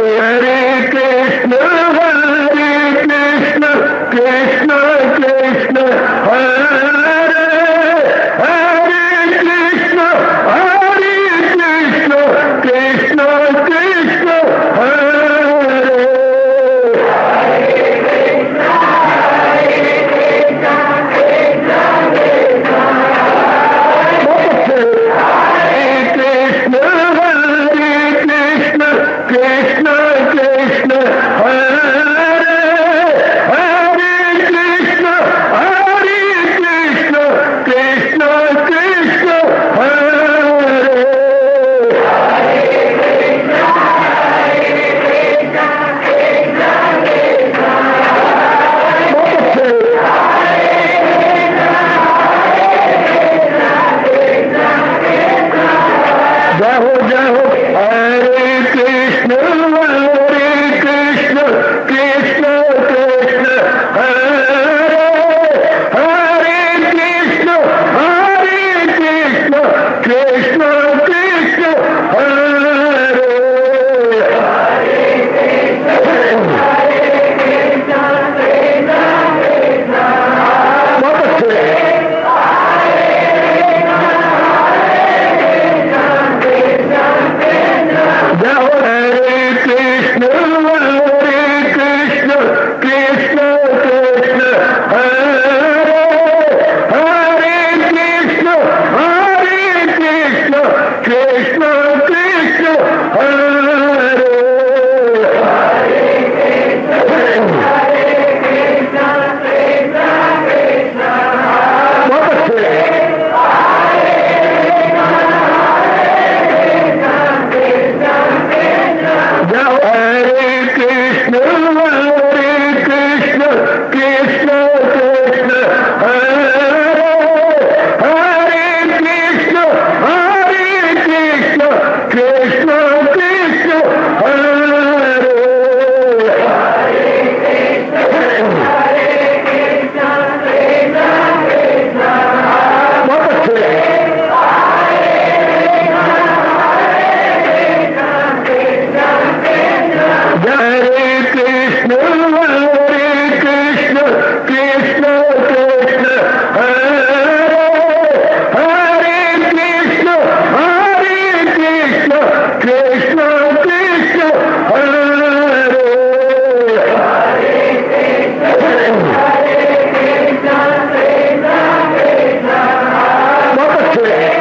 हरे कृष्ण कृष्ण कृष्ण हरे हरे कृष्ण कृष्ण कृष्ण हरे कृष्ण कृष्ण हरे हरे कृष्ण कृष्ण कृष्ण हरे जय हो हरे कृष्ण कृष्ण कृष्ण हरे हरे कृष्ण कृष्ण कृष्ण हरे बहुत अच्छे जय हो हरे कृष्ण कृष्ण कृष्ण हरे हरे कृष्ण कृष्ण कृष्ण हरे बहुत अच्छे जय हो हरे कृष्ण कृष्ण कृष्ण हरे हरे कृष्ण कृष्ण कृष्ण हरे बहुत अच्छे हरे कृष्ण कृष्ण हरे हरे कृष्ण कृष्ण कृष्ण हरे बहुत अच्छे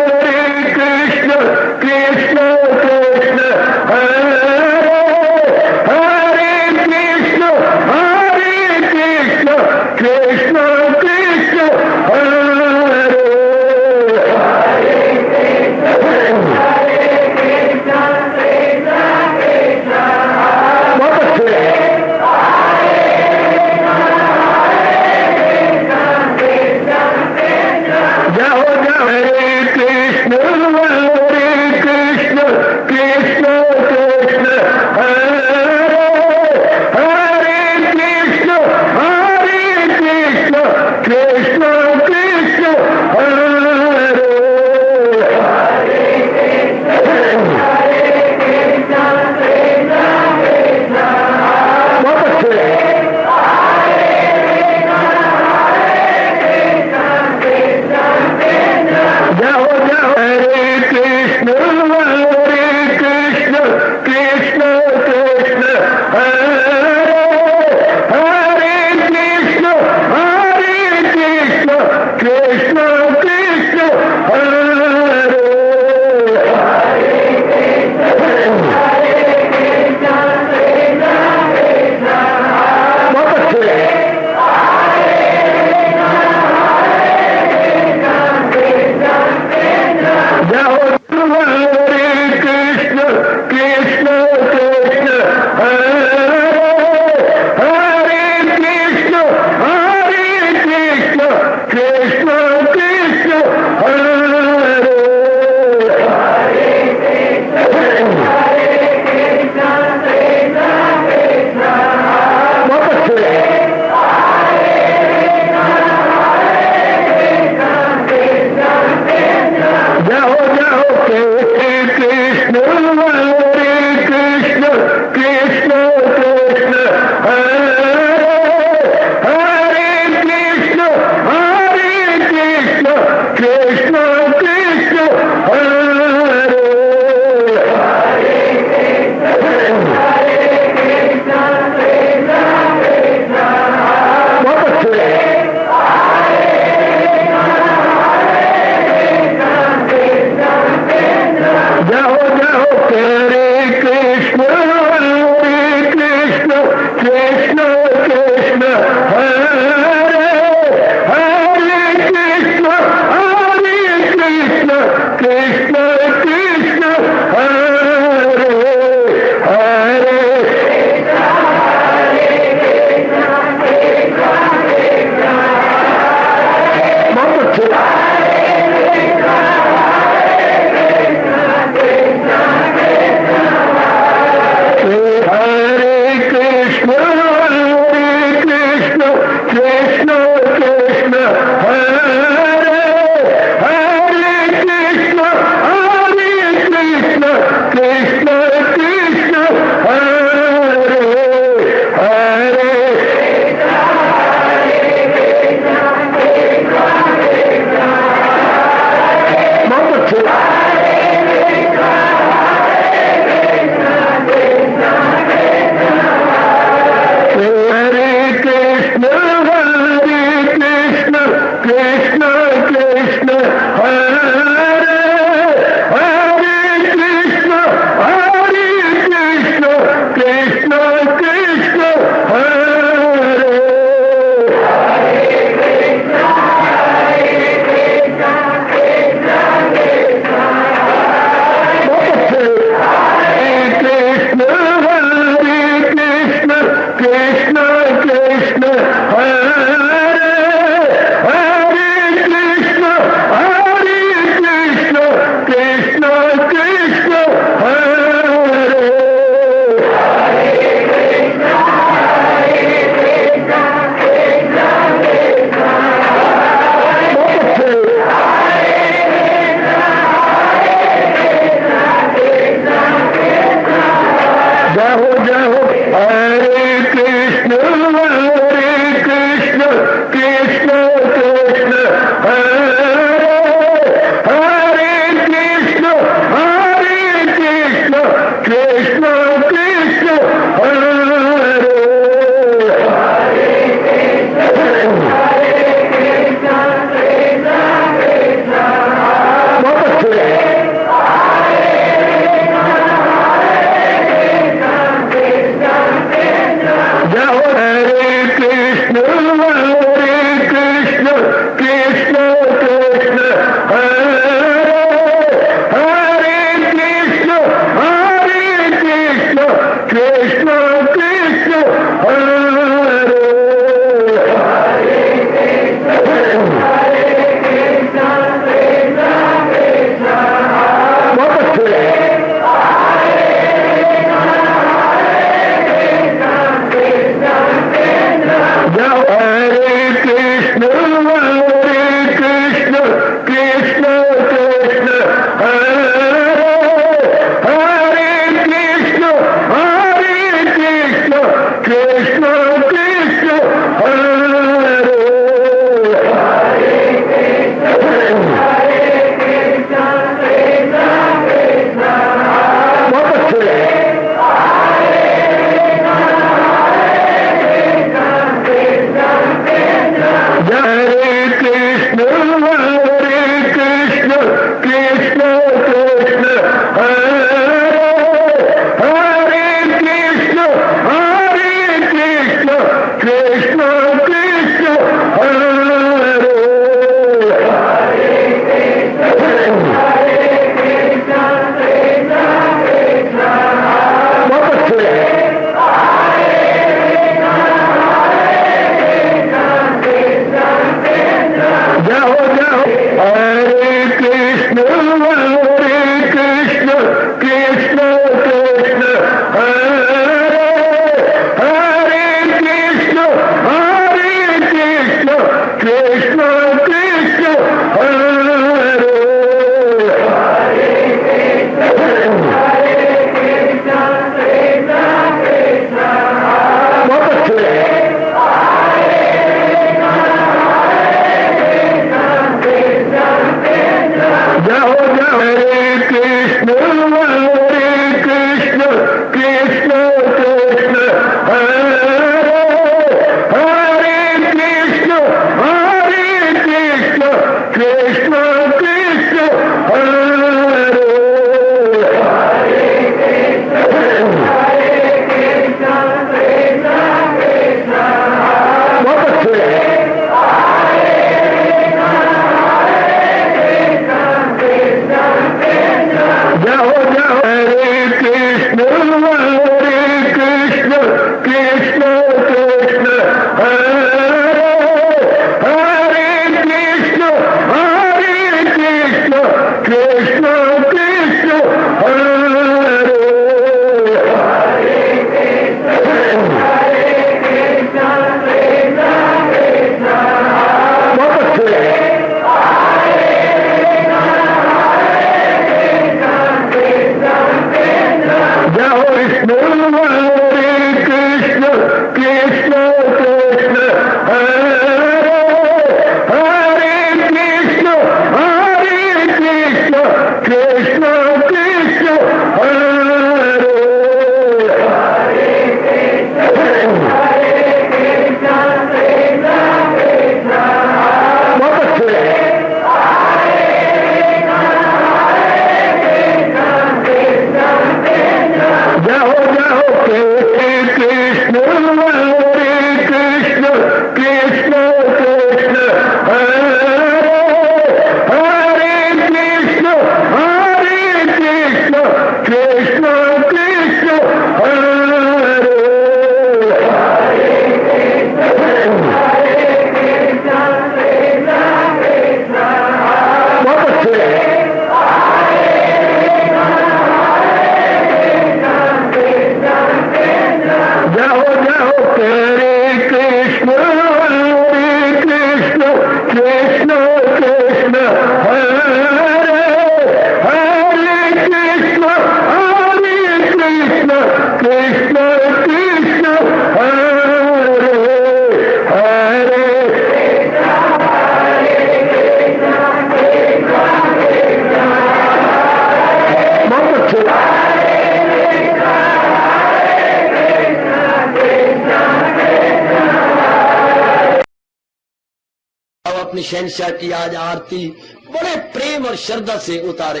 अपनी शहंशाह की आज आरती बड़े प्रेम और श्रद्धा से उतारे।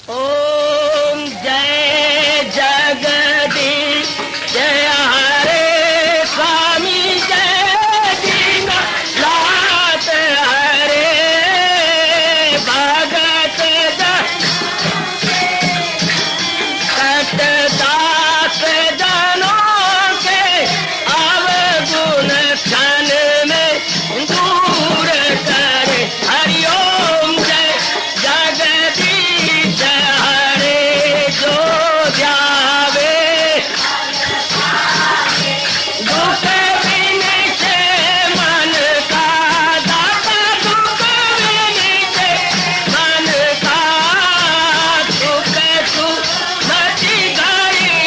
ओम जय जगदीश जय हरे स्वामी जय दीनानाथ हरे भगत दास जनों के अवगुण क्षण में दूर करे। हरिओम जय जगदीश हरे जो ध्यावे दुख विनिचे मन का दाता दुख विनिचे मन का सुख तू बची गई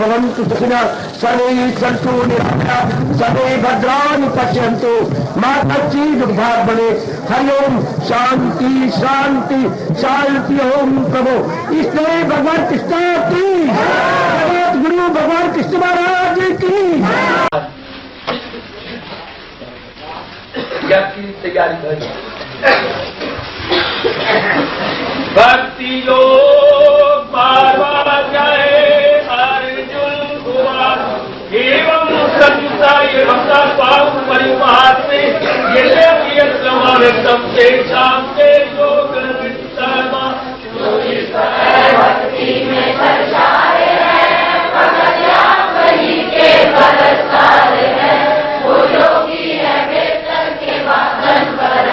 भवन्तु सुखिनः सर्वे सन्तु निरामयाः सर्वे भद्राणि पश्यन्तु माता दुर्भाग बने। हरिओम शांति शांति शांति ओम प्रभु। इसलिए भगवान कृष्ण की जगत गुरु भगवान कृष्ण महाराज की तैयारी करें। भक्ति योग पार्वा जाए अर्जुन कुमार एवं संयुक्ता एवं पाप परिवार में ये समावेशम से शांति योग भक्ति में दर्शाए हैं भगत वही के बलसार है वो योगी है बेहतर के वादन पर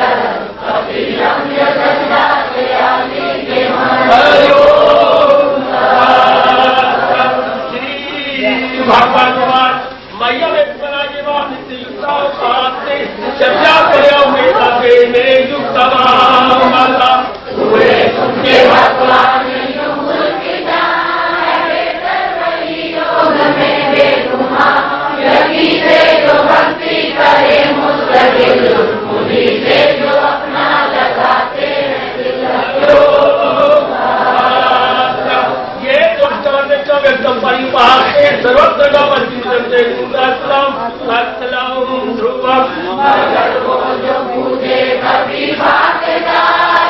कभी रम्य दशा से आदि के भगवान मैया में बना के बाद चर्चा करे मेरे युक्त माता पूरे तुमके भगवान युग की जान है बेहतर वही योग में बेगुमा यही से जो भक्ति करे मुस्तकिल उन्हीं से जो अपना लगाते हैं दिल। ये एकदम परिवार से सर्वत्र का ध्रुवम जो पूजे कभी बात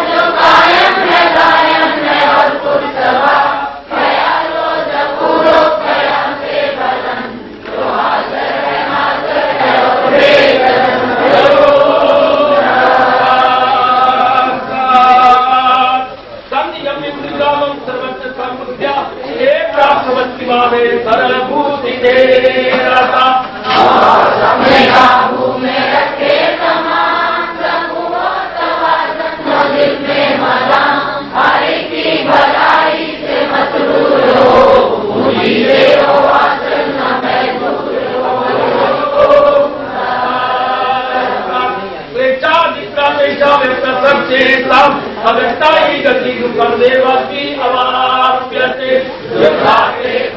जो कायम है और पुरसभा ख्यालो जपूरो ख्याल से बदन जो हाजर है और बेकदम। सर्वत्र संबुद्ध्या एक प्राप्तवती भावे सरल भूति देता अपने काबू में रखे समान प्रभु तवाज़न दिल में मदां हरि की भलाई से मसरूर हो उन्हीं से हो आसन न महजूर हो। अवस्था ही गति दुखम देवा की अवाप्यते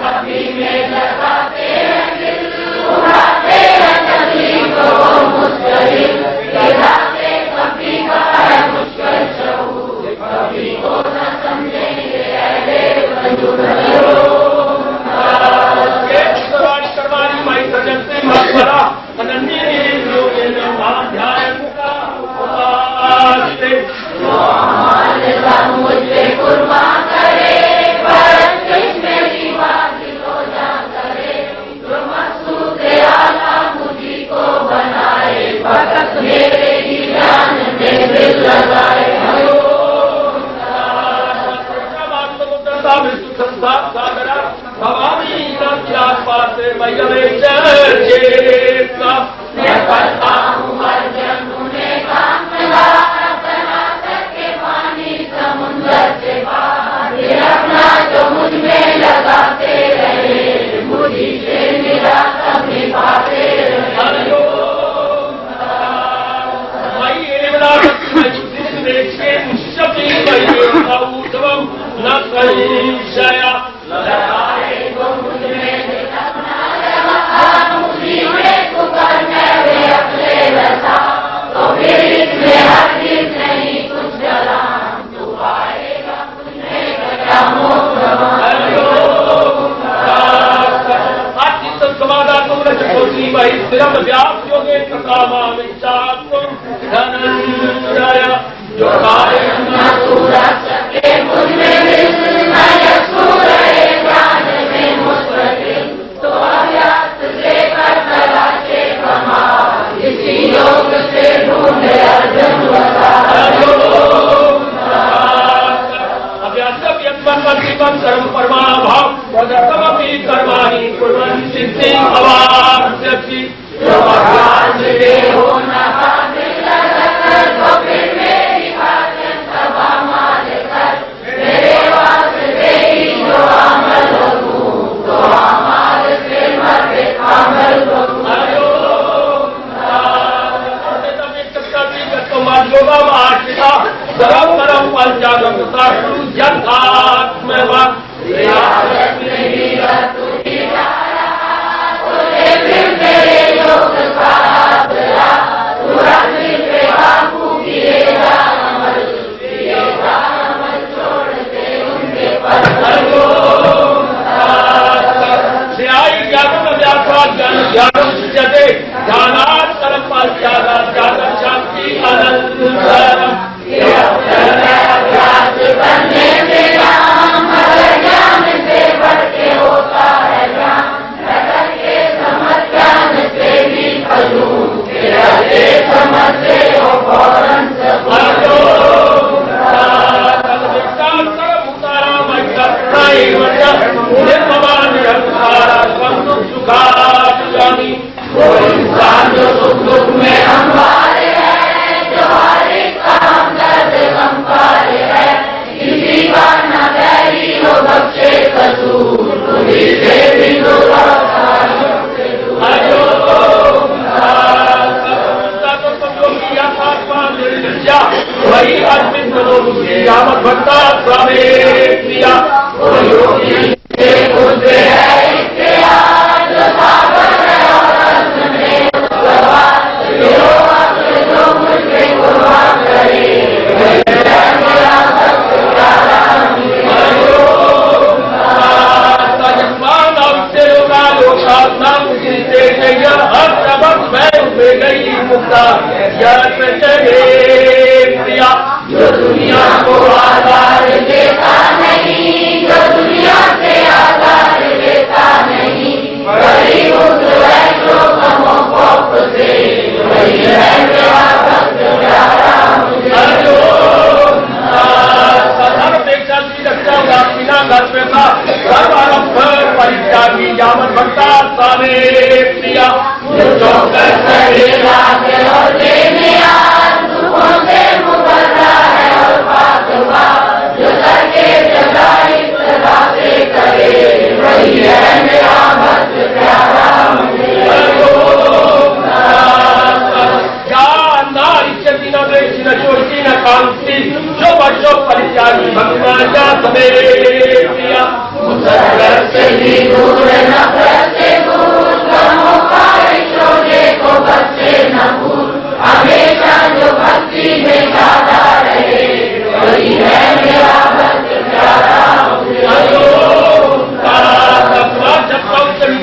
कभी में लगाते हैं दिल उड़ाते हैं कभी को मुस्करिल गिराते कभी का है मुश्किल शऊर कभी को न समझेंगे अहले वजूद। करवानी माई सजन से मरा अनन्य ध्यान मुझे कुर्बान करे भरत मेरी बात को जा करे जो मकसूद आला मुझी को बनाए भगत मेरे ही जान में दिल लगाए। भवानी पास मैं करता हूँ अर्जन उन्हें काम लगा समुंदर से बाहर अपना जो मुझ में लगाते रहे मुझी से मेरा कभी पाते रहे। न कहीं वो मुझ में अपना लगा मुझी में पुकार वे अपने रसा तो फिर इसमें हरगिज़ नहीं कुछ जला जो तो अभ्यास से कर तलाशे कमा इसी योग से ढूंढे अर्जुन सर्व परमाभाव वदतमपि कर्माणि कुर्वन् सिद्धि अवाप्स्यति। हो न हाजिर लगकर तो फिर मेरी भाजन सभा माल कर मेरे वास्ते ही जो अमल हो तो अमल से मर अमल हो। परम परम पंचागम यथात्म वही अस्मिन् मनोबुद्धि यावत् भक्ता स्वामे प्रिया जो दुनिया को आधार देता नहीं, जो दुनिया से आधार देता नहीं, वही उस वैष्णो तमोकोप से वही है मेरा भक्त प्यारा मुझे। परित्यागी यावत् भक्ता स्वामे प्रिया जो कर सहेगा के लौटे में आज दुखों से मुकर्रा है और पाक हुआ, जो करके जगाई सदा से करे वही है मेरा भक्त प्यारा मुझे। न कांति जो बच्चों परित्यागी भगवान का समय प्रिया मुसरत से भी दूर नफरत से दूर, गमों का शोले को बच्चे न भूल, हमेशा जो भक्ति में गाता रहे वही है मेरा भक्त प्यारा मुझे।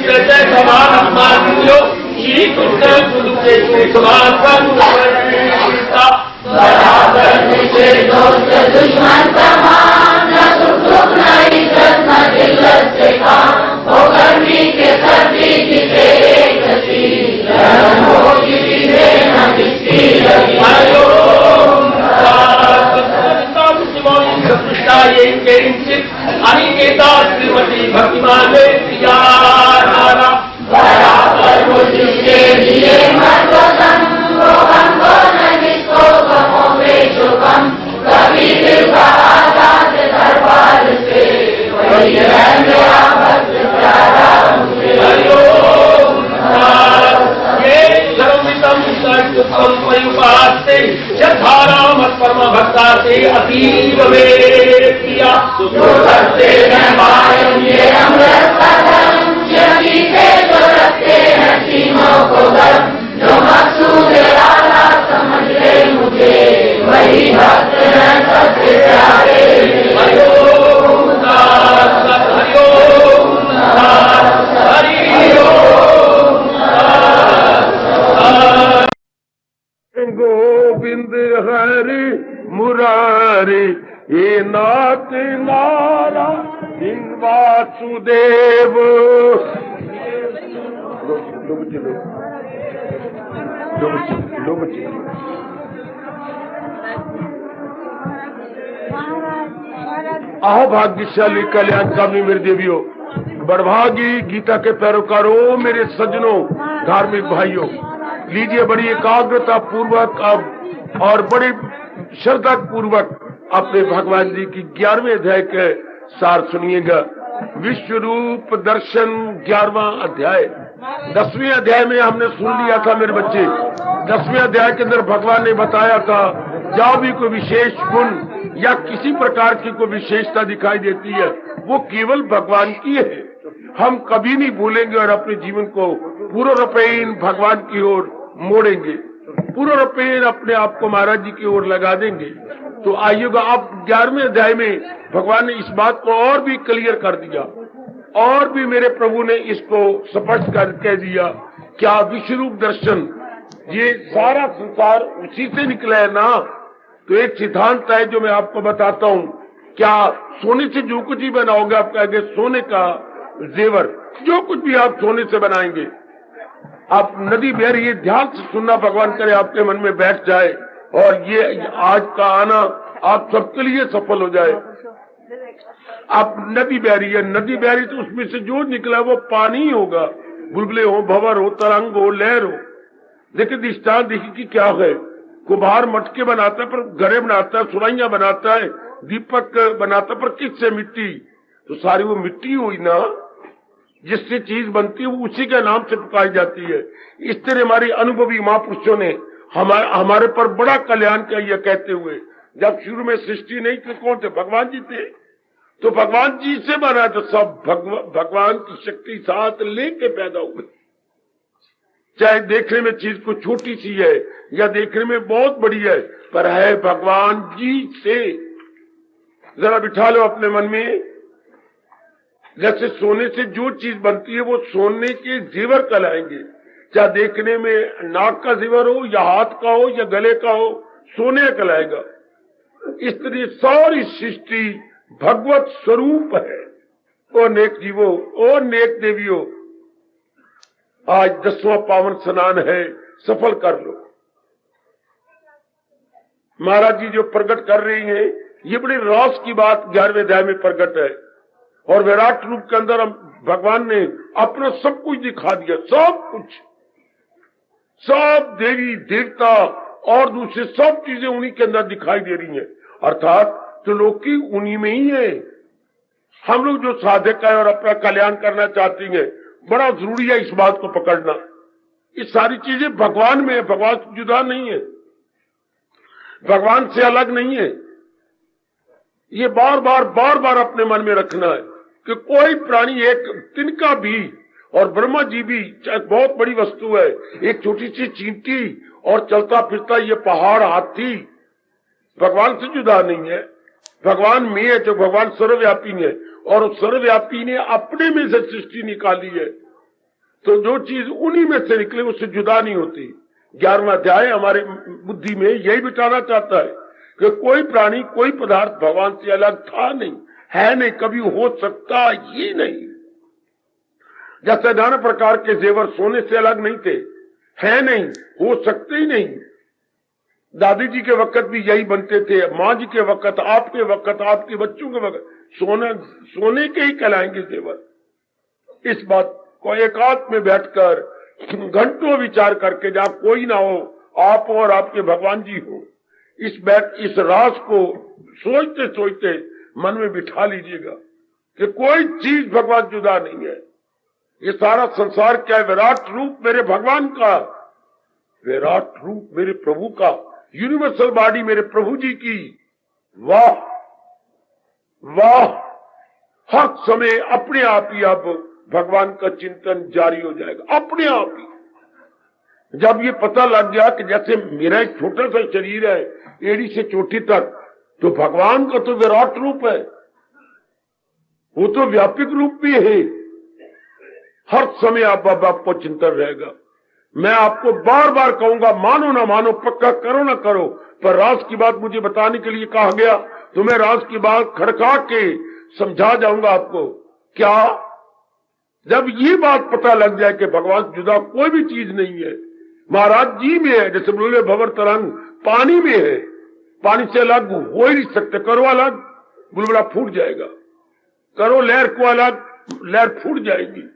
जय समान अपमान लो श्री कृष्ण गुरु के समान बराबर मुझे दोस्त दुश्मन समान, न सुख दुख न इज्जत न जिल्लत से काम, हो गर्मी के सर्दी की तेरे गति, गर्म हो किसी से न किसकी लगी। अनिकेता श्रीमती भक्तिमान प्रिया बराबर वो जिसके लिए मर्दम, वो हमको न जिसको गमों में शुभम, कभी दिल का आजाद दरबार से वही है मेरा भक्त प्यारा मुझे। परम भक्ता से अतीव में प्रिया जो करते हैं मायम ये अमृत का धर्म, यही से जो रखते हैं सीनों को गर्म, जो मकसूद आला समझ ले मुझे वही भक्त हैं सबसे प्यारे। हरिओम गोविंद हरि मुरारी ये नाथ नारा इन वासुदेव। आहो भाग्यशाली कल्याणकामी मेरे देवियों, बड़भागी गीता के पैरोकारों, मेरे सज्जनों, धार्मिक भाइयों, लीजिए बड़ी एकाग्रता पूर्वक अब और बड़ी श्रद्धा पूर्वक अपने भगवान जी की 11वें अध्याय के सार सुनिएगा। विश्व रूप दर्शन 11वां अध्याय। 10वें अध्याय में हमने सुन लिया था मेरे बच्चे। 10वें अध्याय के अंदर भगवान ने बताया था जहाँ भी कोई विशेष गुण या किसी प्रकार की कोई विशेषता दिखाई देती है वो केवल भगवान की है। हम कभी नहीं भूलेंगे और अपने जीवन को पूर्ण रूपेण भगवान की ओर मोड़ेंगे, पूर्ण रूपेण अपने आप को महाराज जी की ओर लगा देंगे। तो आइएगा अब 11वें अध्याय में भगवान ने इस बात को और भी क्लियर कर दिया और भी मेरे प्रभु ने इसको स्पष्ट कर कह दिया। क्या विश्वरूप दर्शन, ये सारा संसार उसी से निकला है ना। तो एक सिद्धांत है जो मैं आपको बताता हूँ। क्या सोने से जो कुछ ही बनाओगे, आप कहेंगे सोने का जेवर, जो कुछ भी आप सोने से बनाएंगे, आप नदी बह रही है, ध्यान से सुनना, भगवान करे आपके मन में बैठ जाए और ये आज का आना आप सबके लिए सफल हो जाए। आप नदी बह रही है, नदी बह रही तो उसमें से जो निकला वो पानी ही होगा, बुलबुले हो, भंवर हो, तरंग हो, लहर हो। देखिए दृष्टांत देखिए कि क्या है। कुम्हार मटके बनाता है पर घड़े बनाता है, सुराइयां बनाता है, दीपक बनाता है, पर किससे? मिट्टी। तो सारी वो मिट्टी हुई ना, जिससे चीज बनती है वो उसी के नाम से पुकारी जाती है। इस तरह हमारी अनुभवी महापुरुषों ने हमारे पर बड़ा कल्याण किया कहते हुए जब शुरू में सृष्टि नहीं तो कौन थे? भगवान जी थे। तो भगवान जी से बना तो सब भगवान की शक्ति साथ लेके पैदा हुए। चाहे देखने में चीज को छोटी सी है या देखने में बहुत बड़ी है, पर है भगवान जी से। जरा बिठा लो अपने मन में, जैसे सोने से जो चीज बनती है वो सोने के जेवर कहलाएंगे। चाहे देखने में नाक का जेवर हो या हाथ का हो या गले का हो, सोने कहलाएगा। इस तरह सारी सृष्टि भगवत स्वरूप है। ओ नेक जीवो, ओ नेक देवियों, आज 10वां पावन स्नान है, सफल कर लो। महाराज जी जो प्रकट कर रही हैं, ये बड़ी रास की बात 11वें अध्याय में प्रकट है। और विराट रूप के अंदर हम भगवान ने अपना सब कुछ दिखा दिया, सब कुछ, सब देवी देवता और दूसरे सब चीजें उन्हीं के अंदर दिखाई दे रही हैं। अर्थात त्रिलोकी उन्हीं में ही है। हम लोग जो साधक है और अपना कल्याण करना चाहती हैं, बड़ा जरूरी है इस बात को पकड़ना। ये सारी चीजें भगवान में है, भगवान से जुदा नहीं है, भगवान से अलग नहीं है। ये बार बार अपने मन में रखना है कि कोई प्राणी, एक तिनका भी, और ब्रह्मा जी भी बहुत बड़ी वस्तु है, एक छोटी सी चींटी और चलता फिरता ये पहाड़, हाथी, भगवान से जुदा नहीं है। भगवान में है, जो भगवान सर्वव्यापी है, और उस सर्वव्यापी ने अपने में से सृष्टि निकाली है। तो जो चीज उन्हीं में से निकले उससे जुदा नहीं होती। 11वां अध्याय हमारे बुद्धि में यही बिठाना चाहता है कि कोई प्राणी, कोई पदार्थ भगवान से अलग था नहीं, है नहीं, कभी हो सकता ही नहीं। जैसे नाना प्रकार के जेवर सोने से अलग नहीं थे, है नहीं, हो सकते ही नहीं। दादी जी के वक्त भी यही बनते थे, माँ जी के वक्त, आपके वक्त, आपके बच्चों के वक्त, सोने के ही कहलाएंगे जेवर। इस बात को एकांत में बैठकर घंटों विचार करके, जहां कोई ना हो, आप और आपके भगवान जी हो, इस राज को सोचते सोचते मन में बिठा लीजिएगा कि कोई चीज भगवान जुदा नहीं है। ये सारा संसार क्या है? विराट रूप मेरे भगवान का, विराट रूप मेरे प्रभु का, यूनिवर्सल बॉडी मेरे प्रभु जी की। वाह वाह, हर समय अपने आप ही अब भगवान का चिंतन जारी हो जाएगा, अपने आप ही। जब ये पता लग गया कि जैसे मेरा एक छोटा सा शरीर है, एड़ी से चोटी तक, तो भगवान का तो विराट रूप है, वो तो व्यापक रूप भी है। हर समय आपको चिंतन रहेगा। मैं आपको बार बार कहूंगा, मानो ना मानो, पक्का करो ना करो, पर राज की बात मुझे बताने के लिए कहा गया तो मैं राज की बात खड़का के समझा जाऊंगा आपको। क्या? जब ये बात पता लग जाए कि भगवान जुदा कोई भी चीज नहीं है, महाराज जी में है, जैसे बोले भंवर तरंग पानी में है, पानी से अलग हो ही नहीं सकते। करो अलग, बुलबुला फूट जाएगा, करो लहर को अलग, लहर फूट जाएगी।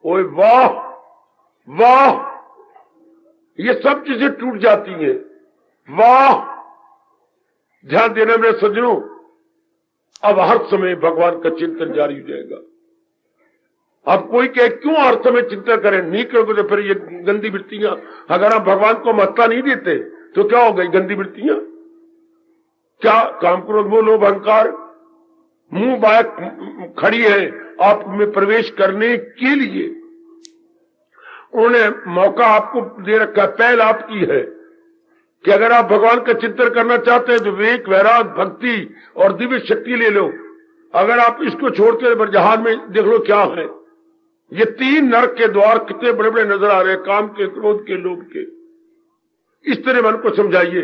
ओए वाह वाह, ये सब चीजें टूट जाती हैं। वाह, ध्यान देना मेरे सज्जनों, अब हर समय भगवान का चिंतन जारी हो जाएगा। अब कोई कहे क्यों हर समय चिंतन करें? नहीं करोगे तो फिर ये गंदी वृत्तियां, अगर आप भगवान को महत्ता नहीं देते तो क्या हो गई? गंदी वृत्तियां। क्या? काम, क्रोध, मोह, लोभ, अहंकार मुंह बाया खड़ी है आप में प्रवेश करने के लिए। उन्होंने मौका आपको दे रखा है, पहल आपकी है कि अगर आप भगवान का चिंतन करना चाहते हैं तो विवेक, वैराग, भक्ति और दिव्य शक्ति ले लो। अगर आप इसको छोड़ते ब्रजहान में देख लो क्या है। ये 3 नरक के द्वार कितने बड़े बड़े नजर आ रहे हैं, काम के, क्रोध के, लोभ के। इस तरह मन को समझाइए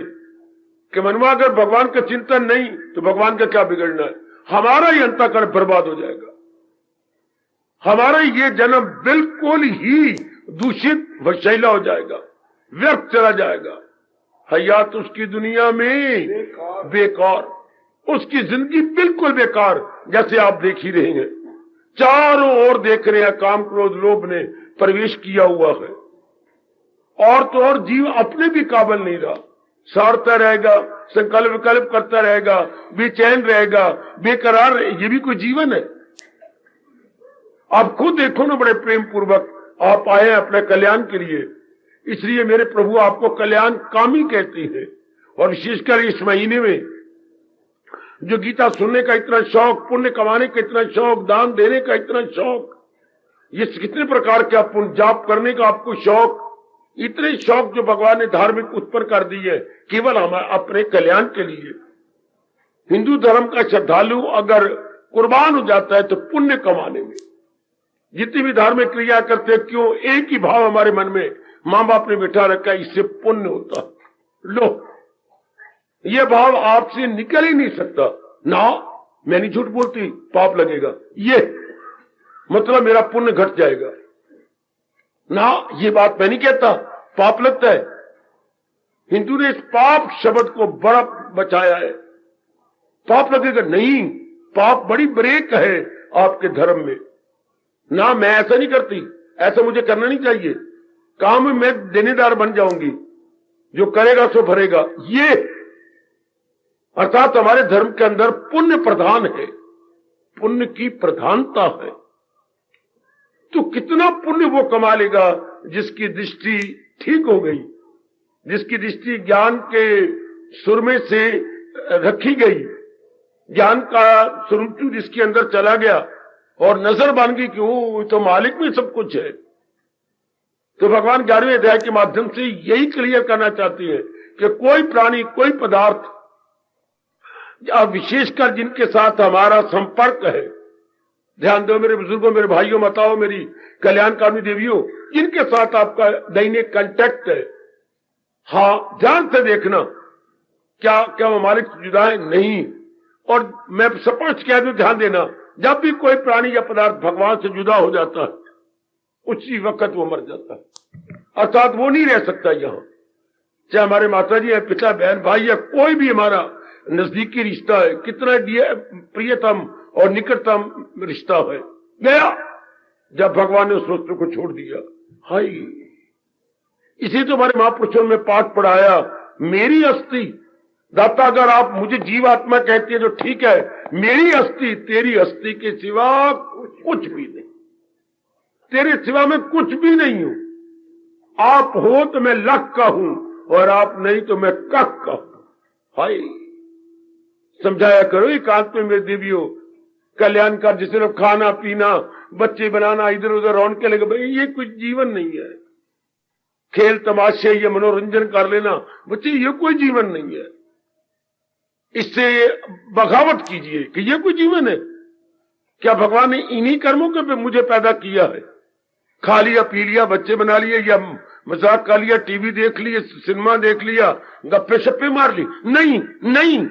कि मनवा अगर भगवान का चिंतन नहीं तो भगवान का क्या बिगड़ना है? हमारा ही अंतःकरण बर्बाद हो जाएगा, हमारा ये जन्म बिल्कुल ही दूषित वशैला हो जाएगा, व्यर्थ चला जाएगा। हयात उसकी दुनिया में बेकार, उसकी जिंदगी बिल्कुल बेकार, जैसे आप देख ही रहे हैं। चारों ओर देख रहे हैं, काम, क्रोध, लोभ ने प्रवेश किया हुआ है। और तो और जीव अपने भी काबिल नहीं रहा, सारता रहेगा, संकल्प विकल्प करता रहेगा, बेचैन रहेगा, बेकरार रहे। ये भी कोई जीवन है? आप खुद देखो ना, बड़े प्रेम पूर्वक आप आए हैं अपने कल्याण के लिए, इसलिए मेरे प्रभु आपको कल्याण कामी कहती है। और विशेषकर इस महीने में जो गीता सुनने का इतना शौक, पुण्य कमाने का इतना शौक, दान देने का इतना शौक, ये कितने प्रकार के पुण्य जाप करने का आपको शौक, इतने शौक जो भगवान ने धार्मिक उत्पन्न कर दी है केवल हमारे अपने कल्याण के लिए। हिंदू धर्म का श्रद्धालु अगर कुर्बान हो जाता है तो पुण्य कमाने में, जितनी भी धार्मिक क्रिया करते हैं, क्यों एक ही भाव हमारे मन में मां बाप ने बिठा रखा है, इससे पुण्य होता। लो, ये भाव आपसे निकल ही नहीं सकता ना। मैं नहीं झूठ बोलती, पाप लगेगा, ये मतलब मेरा पुण्य घट जाएगा ना, ये बात मैं नहीं कहता, पाप लगता है। हिंदू ने इस पाप शब्द को बड़ा बचाया है। पाप लगेगा नहीं, पाप बड़ी ब्रेक है आपके धर्म में ना। मैं ऐसा नहीं करती, ऐसा मुझे करना नहीं चाहिए। काम में मैं देनेदार बन जाऊंगी, जो करेगा सो भरेगा, ये अर्थात हमारे धर्म के अंदर पुण्य प्रधान है, पुण्य की प्रधानता है। तो कितना पुण्य वो कमा लेगा जिसकी दृष्टि ठीक हो गई, जिसकी दृष्टि ज्ञान के सुरमे से रखी गई, ज्ञान का सुरमचू जिसके अंदर चला गया और नजर बन गई कि वो तो मालिक में सब कुछ है। तो भगवान 11वें अध्याय के माध्यम से यही क्लियर करना चाहती है कि कोई प्राणी, कोई पदार्थ, विशेषकर जिनके साथ हमारा संपर्क है, ध्यान दो मेरे बुजुर्गों, मेरे भाइयों, माताओं, मेरी कल्याणकामी देवियों, जिनके साथ आपका दैनिक कांटेक्ट है, हाँ ध्यान से देखना, क्या क्या वो मालिक से जुदा है? नहीं। और मैं स्पष्ट कह दूं, ध्यान देना, जब भी कोई प्राणी या पदार्थ भगवान से जुदा हो जाता है उसी वक्त वो मर जाता है, अर्थात वो नहीं रह सकता यहां। चाहे हमारे माता जी है, पिता, बहन, भाई या कोई भी हमारा नजदीकी रिश्ता है, कितना प्रियतम और निकटतम रिश्ता है, गया जब भगवान ने उस वस्तु को छोड़ दिया। हाय, इसी तो हमारे महापुरुषों में पाठ पढ़ाया, मेरी अस्थि दाता, अगर आप मुझे जीवात्मा कहती है तो ठीक है, मेरी अस्थि तेरी अस्थि के सिवा कुछ भी नहीं, तेरे सिवा मैं कुछ भी नहीं हूं। आप हो तो मैं लख का हूं और आप नहीं तो मैं कख का हूं। हाय, समझाया करो एकांत में मेरे देवियों, कल्याण का जिसे लोग खाना पीना, बच्चे बनाना, इधर उधर रौनके लगे, भाई ये कुछ जीवन नहीं है। खेल तमाशे, ये मनोरंजन कर लेना, बच्चे ये कोई जीवन नहीं है। इससे बगावत कीजिए कि ये कोई जीवन है क्या? भगवान ने इन्हीं कर्मों के पे मुझे पैदा किया है? खा लिया, पी लिया, बच्चे बना लिए, या मजाक कर लिया, टीवी देख लिए, सिनेमा देख लिया, गप्पे शप्पे मार ली? नहीं नहीं।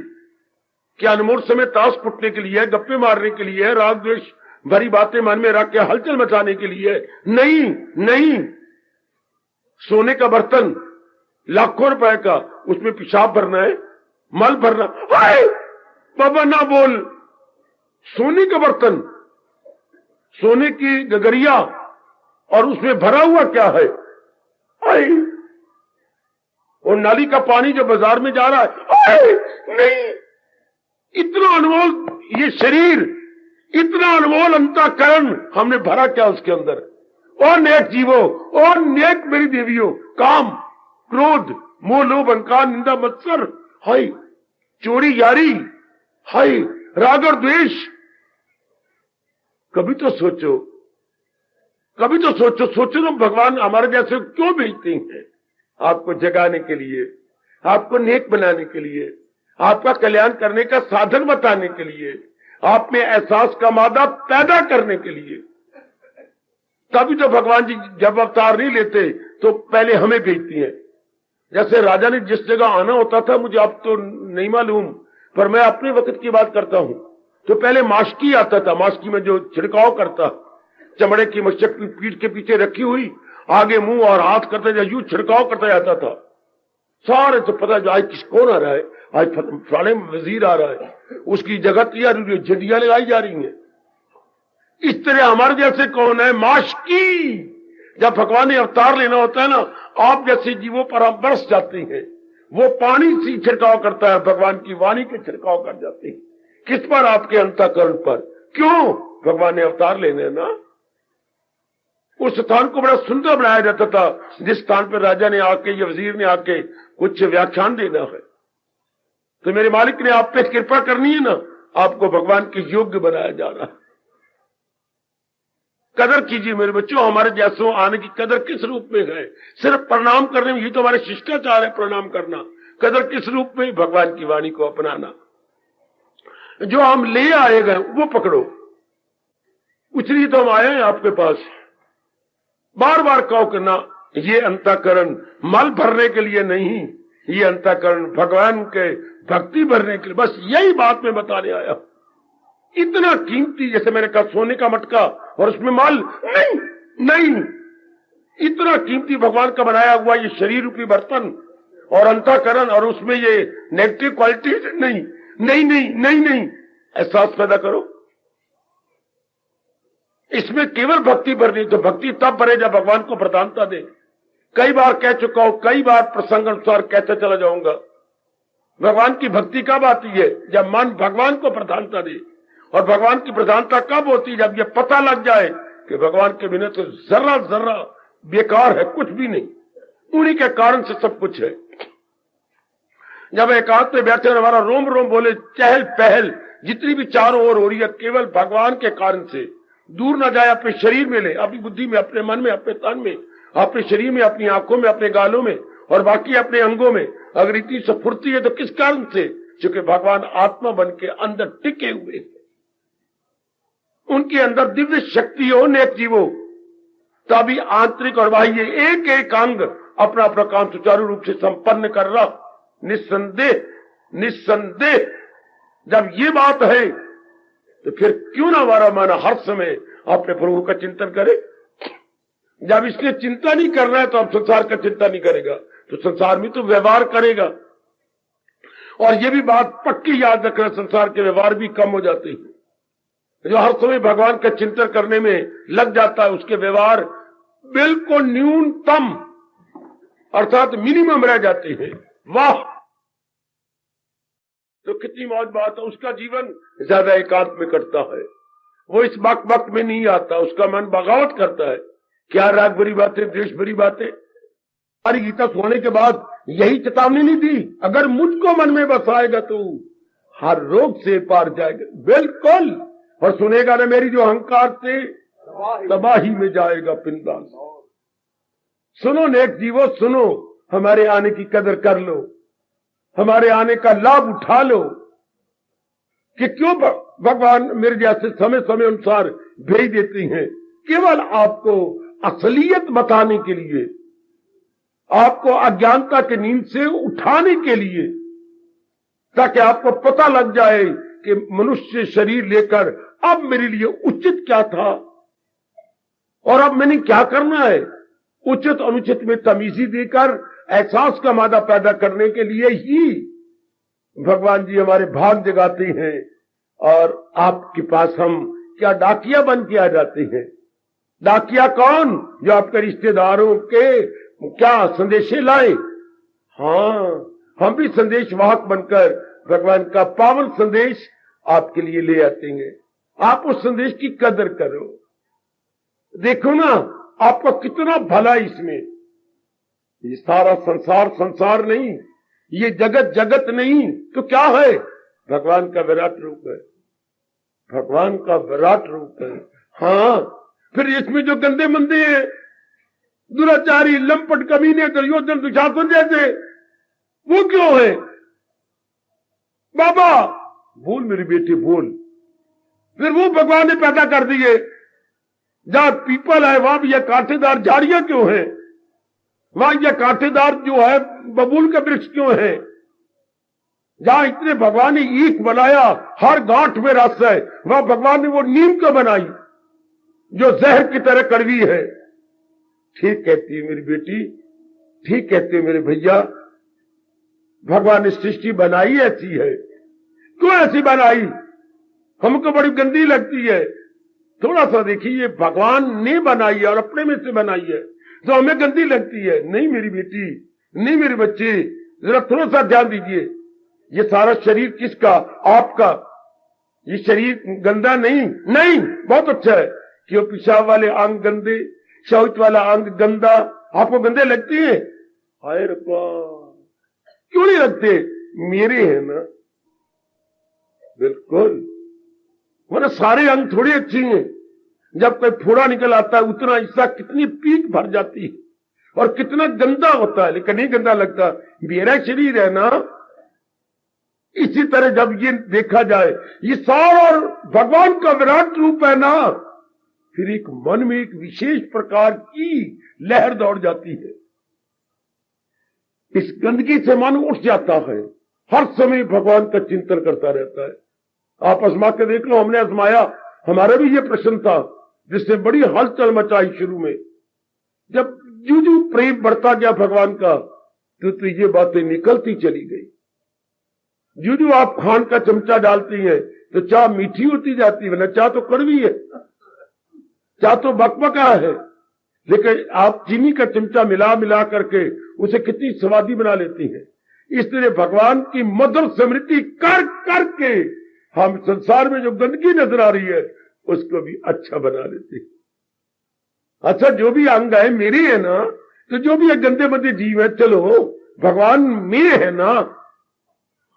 क्या अनमोल समय ताश फुटने के लिए है, गप्पे मारने के लिए है, राग द्वेष भरी बातें मन में रख के हलचल मचाने के लिए है? नहीं नहीं। सोने का बर्तन लाखों रुपए का, उसमें पेशाब भरना है, मल भरना। बाबा ना बोल, सोने का बर्तन, सोने की गगरिया, और उसमें भरा हुआ क्या है? और नाली का पानी जो बाजार में जा रहा है, नहीं। इतना अनमोल ये शरीर, इतना अनमोल अंतःकरण, हमने भरा क्या उसके अंदर? और नेक जीवो, और नेक मेरी देवियों, काम, क्रोध, मोह, लोभ, अहंकार, निंदा, मत्सर, हाय, चोरी यारी, हाय, राग और द्वेष। कभी तो सोचो, कभी तो सोचो, सोचो तो भगवान हमारे जैसे क्यों भेजते हैं? आपको जगाने के लिए, आपको नेक बनाने के लिए, आपका कल्याण करने का साधन बताने के लिए, आप में एहसास का मादा पैदा करने के लिए। तभी तो भगवान जी जब अवतार नहीं लेते तो पहले हमें भेजती हैं। जैसे राजा ने जिस जगह आना होता था, मुझे अब तो नहीं मालूम, पर मैं अपने वक्त की बात करता हूं, तो पहले मास्की आता था, मास्की में जो छिड़काव करता, चमड़े की मशक पीठ के पीछे रखी हुई, आगे मुंह और हाथ करता, यूं छिड़काव करता जाता था। सारे तो पता जो आज किस कौन आ रहा है, आज फलाने वजीर आ रहा है, उसकी जगह तैयार हुई, झंडियां लगाई जा रही हैं। इस तरह हमारे जैसे कौन है? मास्की। जब भगवान ने अवतार लेना होता है ना, आप जैसे जीवों पर आप बरस जाते हैं, वो पानी से छिड़काव करता है, भगवान की वाणी के छिड़काव कर जाते हैं। किस पर? आपके अंतःकरण पर। क्यों? भगवान ने अवतार लेने ना। उस स्थान को बड़ा सुंदर बनाया जाता था जिस स्थान पर राजा ने आके या वजीर ने आके कुछ व्याख्यान देना है। तो मेरे मालिक ने आप पे कृपा करनी है ना, आपको भगवान के योग्य बनाया जा रहा है। कदर कीजिए मेरे बच्चों, हमारे जैसों आने की कदर किस रूप में है? सिर्फ प्रणाम करने में, ये तो हमारे शिष्टाचार है प्रणाम करना। कदर किस रूप में? भगवान की वाणी को अपनाना। जो हम ले आए गए वो पकड़ो। उचरी तो हम आए हैं आपके पास, बार बार कहो करना, ये अंतःकरण मल भरने के लिए नहीं, ये अंतःकरण भगवान के भक्ति भरने के लिए। बस यही बात मैं बताने आया। इतना कीमती, जैसे मैंने कहा सोने का मटका और उसमें माल नहीं, नहीं, इतना कीमती भगवान का बनाया हुआ ये शरीर रूपी बर्तन और अंतःकरण, और उसमें ये नेगेटिव क्वालिटीज नहीं, नहीं, नहीं, नहीं, नहीं, एहसास पैदा करो। इसमें केवल भक्ति भरनी, तो भक्ति तब भरे जब भगवान को प्रधानता दे। कई बार कह चुका हूं, कई बार प्रसंग अनुसार कहते चला जाऊंगा, भगवान की भक्ति कब आती है? जब मन भगवान को प्रधानता दे। और भगवान की प्रधानता कब होती है? जब ये पता लग जाए कि भगवान के बिना तो जरा जरा बेकार है, कुछ भी नहीं, उन्हीं के कारण से सब कुछ है। जब एकांत में बैठे हमारा रोम रोम बोले चहल पहल जितनी भी चारों ओर हो रही है, केवल भगवान के कारण से दूर न जाए, अपने शरीर में ले, अपनी बुद्धि में, अपने मन में, अपने तन में, अपने शरीर में, अपनी आंखों में, अपने गालों में और बाकी अपने अंगों में अगर इतनी स्फूर्ति है तो किस कारण से? क्योंकि भगवान आत्मा बन के अंदर टिके हुए हैं, उनके अंदर दिव्य शक्ति हो, नेक जीवो, तभी आंतरिक और बाह्य एक एक अंग अपना अपना काम सुचारू रूप से संपन्न कर रहा। निस्संदेह, निस्संदेह जब ये बात है तो फिर क्यों ना हमारा मन हर समय अपने प्रभु का चिंतन करे। जब इसने चिंता नहीं करना है तो अब संसार का चिंता नहीं करेगा, तो संसार में तो व्यवहार करेगा। और ये भी बात पक्की याद रखना, संसार के व्यवहार भी कम हो जाते हैं। जो हर समय भगवान का चिंतन करने में लग जाता है, उसके व्यवहार बिल्कुल न्यूनतम अर्थात मिनिमम रह जाते हैं। वाह, तो कितनी मौज बात है। उसका जीवन ज्यादा एकांत में कटता है, वो इस वक्त में नहीं आता, उसका मन बगावत करता है। क्या राग भरी बातें, द्वेष भरी बातें। हमारी गीता सुनने के बाद यही चेतावनी नहीं दी, अगर मुझको मन में बसाएगा तो हर रोग से पार जाएगा। बिल्कुल, और सुनेगा ना मेरी जो अहंकार से तबाही में जाएगा पिंडाल। सुनो नेक जीवो, सुनो, हमारे आने की कदर कर लो, हमारे आने का लाभ उठा लो। कि क्यों भगवान मेरे जैसे समय समय अनुसार भेज देती हैं? केवल आपको असलियत बताने के लिए, आपको अज्ञानता के नींद से उठाने के लिए, ताकि आपको पता लग जाए कि मनुष्य शरीर लेकर अब मेरे लिए उचित क्या था और अब मैंने क्या करना है। उचित अनुचित में तमीजी देकर एहसास का मादा पैदा करने के लिए ही भगवान जी हमारे भाग जगाते हैं। और आपके पास हम क्या डाकिया बन के आ जाते हैं। डाकिया कौन? जो आपके रिश्तेदारों के क्या संदेशे लाए। हाँ, हम भी संदेश वाहक बनकर भगवान का पावन संदेश आपके लिए ले आते हैं। आप उस संदेश की कदर करो। देखो ना आपका कितना भला इसमें। ये सारा संसार संसार नहीं, ये जगत जगत नहीं, तो क्या है? भगवान का विराट रूप है, भगवान का विराट रूप है। हाँ, फिर इसमें जो गंदे मंदे हैं, दुराचारी, लंपट, कमीने, दुर्योधन, दुशासन जैसे, वो क्यों है? बाबा बोल मेरी बेटी बोल। फिर वो भगवान ने पैदा कर दिए। जहां पीपल है वहां भी यह कांटेदार झाड़ियां क्यों है? वहां यह कांटेदार जो है बबूल का वृक्ष क्यों है? जहां इतने भगवान ने ईख बनाया, हर गांठ में रस है, वहां भगवान ने वो नीम क्यों बनाई जो जहर की तरह कड़वी है? ठीक कहती है मेरी बेटी, ठीक कहते हैं मेरे भैया। भगवान ने सृष्टि बनाई ऐसी है। क्यों ऐसी बनाई? हमको बड़ी गंदी लगती है। थोड़ा सा देखिए, भगवान ने बनाई है और अपने में से बनाई है, तो हमें गंदी लगती है। नहीं मेरी बेटी, नहीं मेरे बच्चे, जरा थोड़ा सा ध्यान दीजिए। ये सारा शरीर किसका? आपका। ये शरीर गंदा नहीं, नहीं, बहुत अच्छा है। क्यों पेशाब वाले अंग गंदे, शौच वाला अंग गंदा, आपको गंदे लगते हैं? हाय रब्बा, क्यों नहीं लगते? मेरे हैं ना, बिल्कुल, वरना सारे अंग थोड़ी अच्छी हैं। जब कोई फोड़ा निकल आता है उतना हिस्सा कितनी पीक भर जाती है और कितना गंदा होता है, लेकिन नहीं गंदा लगता। मेरा शरीर है ना, इसी तरह जब ये देखा जाए ये सारा भगवान का विराट रूप है ना, फिर एक मन में एक विशेष प्रकार की लहर दौड़ जाती है। इस गंदगी से मन उठ जाता है, हर समय भगवान का चिंतन करता रहता है। आप आजमा के देख लो, हमने आजमाया, हमारा भी ये प्रश्न था जिससे बड़ी हलचल मचाई शुरू में। जब जो जो प्रेम बढ़ता गया भगवान का, तो ये बातें निकलती चली गई। जो जो आप खान का चमचा डालती हैं तो चाय मीठी होती जाती है, वरना चाय तो कड़वी है, चाय तो बकबका है। लेकिन आप चीनी का चमचा मिला मिला करके उसे कितनी स्वादी बना लेती हैं। इस तरह भगवान की मधुर स्मृति कर करके हम संसार में जो गंदगी नजर आ रही है उसको भी अच्छा बना लेते हैं। अच्छा, जो भी अंग है मेरे है ना, तो जो भी गंदे मंदे जीव है, चलो भगवान में है ना,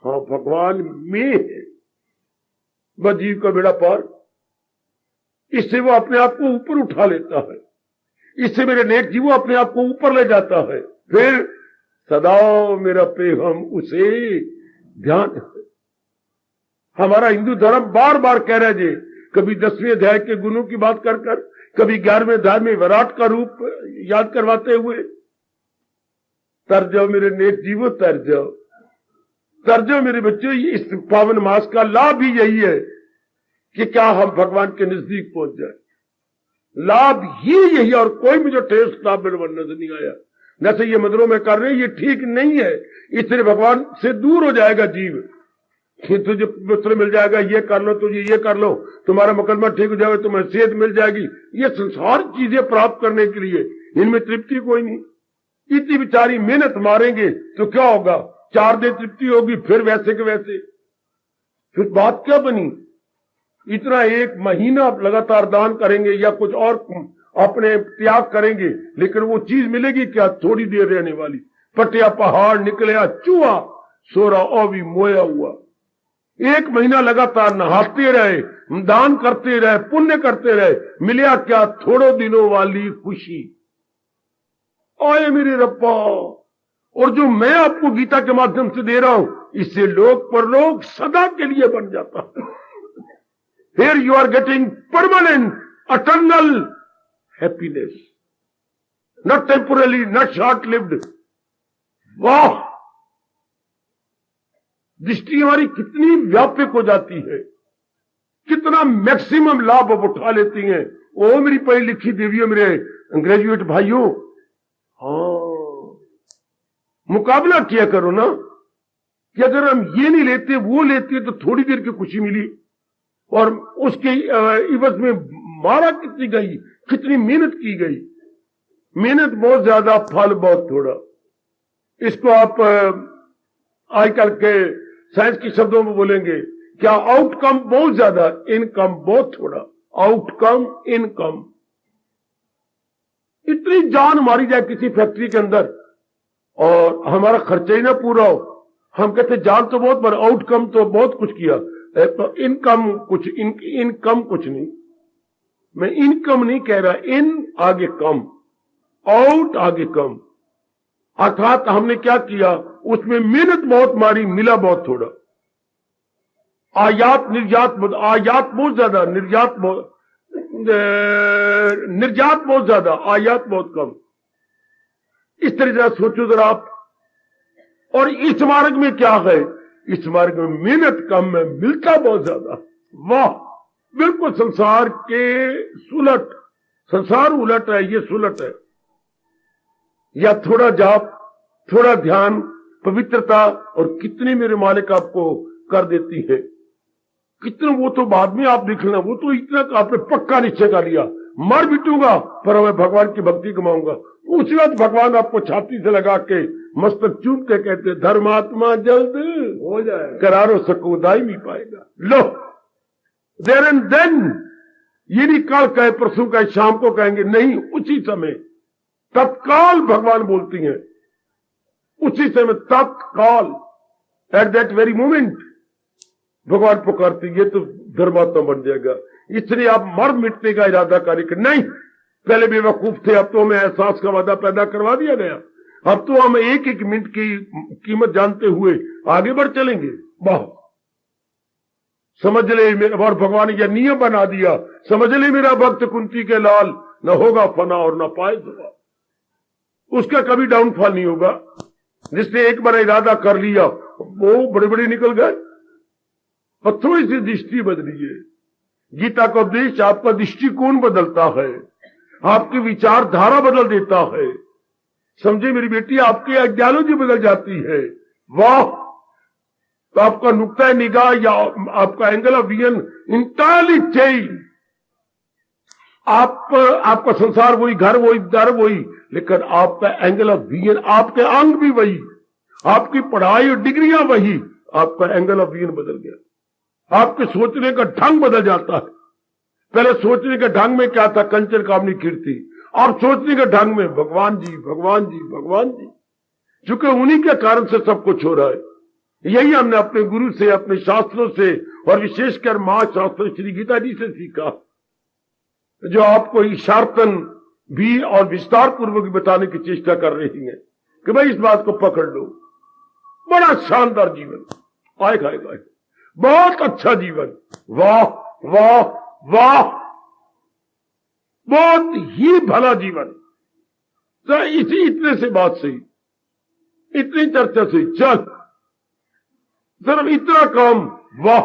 हाँ भगवान में है, वह जीव का बेड़ा पार। इससे वो अपने आप को ऊपर उठा लेता है, इससे मेरे नेक जीव अपने आप को ऊपर ले जाता है। फिर सदा मेरा पेगम उसे ध्यान है। हमारा हिंदू धर्म बार बार कह रहा है जी, कभी 10वें अध्याय के गुणों की बात कर कर, कभी 11वें अध्याय में विराट का रूप याद करवाते हुए, तर जाओ मेरे नेक जीवो, तर जाओ, तर जाओ मेरे बच्चों। इस पावन मास का लाभ ही यही है कि क्या हम भगवान के नजदीक पहुंच जाए। लाभ ही यही, और कोई मुझे टेस्ट लाभ मेरे मन नजर नहीं आया। जैसे ये मंदिरों में कर रहे हैं, ये ठीक नहीं है। इसलिए भगवान से दूर हो जाएगा जीव। तुझे पुत्र मिल जाएगा, ये कर लो, तुझे ये कर लो, तुम्हारा मुकदमा ठीक हो जाएगा, तुम्हें सेहत मिल जाएगी। ये संसार चीजें प्राप्त करने के लिए इनमें तृप्ति कोई नहीं। इतनी बेचारी मेहनत मारेंगे तो क्या होगा, 4 दिन तृप्ति होगी, फिर वैसे के वैसे। फिर बात क्या बनी? इतना 1 महीना लगातार दान करेंगे या कुछ और अपने त्याग करेंगे, लेकिन वो चीज मिलेगी क्या? थोड़ी देर रहने वाली। पटिया पहाड़ निकले चूहा, सोरा और भी मोया हुआ। 1 महीना लगातार नहाते रहे, दान करते रहे, पुण्य करते रहे, मिला क्या? थोड़ो दिनों वाली खुशी। आए मेरे रब्बा, और जो मैं आपको गीता के माध्यम से दे रहा हूं, इससे लोक परलोक सदा के लिए बन जाता है। Here you are getting permanent, eternal happiness, not temporarily, not short-lived. वाह, दृष्टि हमारी कितनी व्यापक हो जाती है, कितना मैक्सिमम लाभ अब उठा लेती हैं। ओ मेरी पढ़ी लिखी देवियों, मेरे ग्रेजुएट भाइयों, हाँ, मुकाबला किया करो ना कि अगर हम ये नहीं लेते वो लेते तो थोड़ी देर की खुशी मिली, और उसके इवज में मारा कितनी गई, कितनी मेहनत की गई। मेहनत बहुत ज्यादा, फल बहुत थोड़ा। इसको आप आजकल के साइंस के शब्दों में बोलेंगे क्या? आउटकम बहुत ज्यादा, इनकम बहुत थोड़ा। Outcome, income. इतनी जान मारी जाए किसी फैक्ट्री के अंदर और हमारा खर्चा ही ना पूरा हो, हम कहते जान तो बहुत, पर आउटकम तो बहुत कुछ किया, तो इनकम कुछ, इनकम कुछ नहीं। मैं इनकम नहीं कह रहा, इन आगे कम, आउट आगे कम। अर्थात हमने क्या किया, उसमें मेहनत बहुत मारी, मिला बहुत थोड़ा। आयात निर्यात, आयात बहुत ज्यादा, निर्यात बहुत, निर्यात बहुत ज्यादा, आयात बहुत कम। इस तरह जरा सोचो जरा आप। और इस मार्ग में क्या है? इस मार्ग में मेहनत कम है, मिलता बहुत ज्यादा। वाह, बिल्कुल संसार के सुलट, संसार उलट है, ये सुलट है। या थोड़ा जाप, थोड़ा ध्यान, पवित्रता, और कितनी मेरे मालिक आपको कर देती है। कितना, वो तो बाद में आप देख लेना, वो तो इतना आपने पक्का निश्चय कर लिया, मर मिटूंगा पर मैं भगवान की भक्ति कमाऊंगा। उसी वक्त भगवान आपको छाती से लगा के मस्तक चूम के कहते, धर्मात्मा जल्द हो जाए, करारो सको दायमी पाएगा। लो, देर एंड देन, ये नहीं कल कहे, परसों कहे, शाम को कहेंगे, नहीं, उसी समय तत्काल भगवान बोलती हैं, उसी समय तत्काल। एट दैट वेरी मोमेंट भगवान पुकारते, ये तो धर्मात्मा बन जाएगा। इसलिए आप मर मिटने का इरादा करें कि नहीं, पहले बेवकूफ थे, अब तो हमें एहसास का वादा पैदा करवा दिया गया, अब तो हम एक एक मिनट की कीमत जानते हुए आगे बढ़ चलेंगे। वाह, समझ ले मेरा, और भगवान ने यह नियम बना दिया, समझ ले मेरा भक्त कुंती के लाल, न होगा फना और न पाए जवाब। उसका कभी डाउनफॉल नहीं होगा। जिसने एक बार इरादा कर लिया वो बड़े बड़े निकल गए। पर थोड़ी सी दृष्टि बदलिए। गीता का उपदेश आपका दृष्टिकोण बदलता है, आपकी विचारधारा बदल देता है। समझे मेरी बेटी, आपकी आइडियोलॉजी बदल जाती है। वाह, तो आपका नुक्ता निगाह या आपका angle of vision entirely change. आपका संसार वही, घर वही, दर वही, लेकिन आपका एंगल ऑफ विजन, आपके अंग भी वही, आपकी पढ़ाई और डिग्रियां वही, आपका एंगल ऑफ विजन बदल गया। आपके सोचने का ढंग बदल जाता है। पहले सोचने के ढंग में क्या था, कंचन कामनी कीर्ति, और सोचने के ढंग में भगवान जी भगवान जी भगवान जी। चूंकि उन्हीं के कारण से सब कुछ हो रहा है। यही हमने अपने गुरु से, अपने शास्त्रों से, और विशेषकर महाशास्त्र श्री गीता जी से सीखा, जो आपको इशारतन भी और विस्तार पूर्वक बताने की चेष्टा कर रही है कि भाई इस बात को पकड़ लो। बड़ा शानदार जीवन, आए खाए खाए, बहुत अच्छा जीवन। वाह वाह वाह, बहुत ही भला जीवन। तो इतने से बात सही, इतनी चर्चा सही, चल सिर्फ इतना काम। वाह,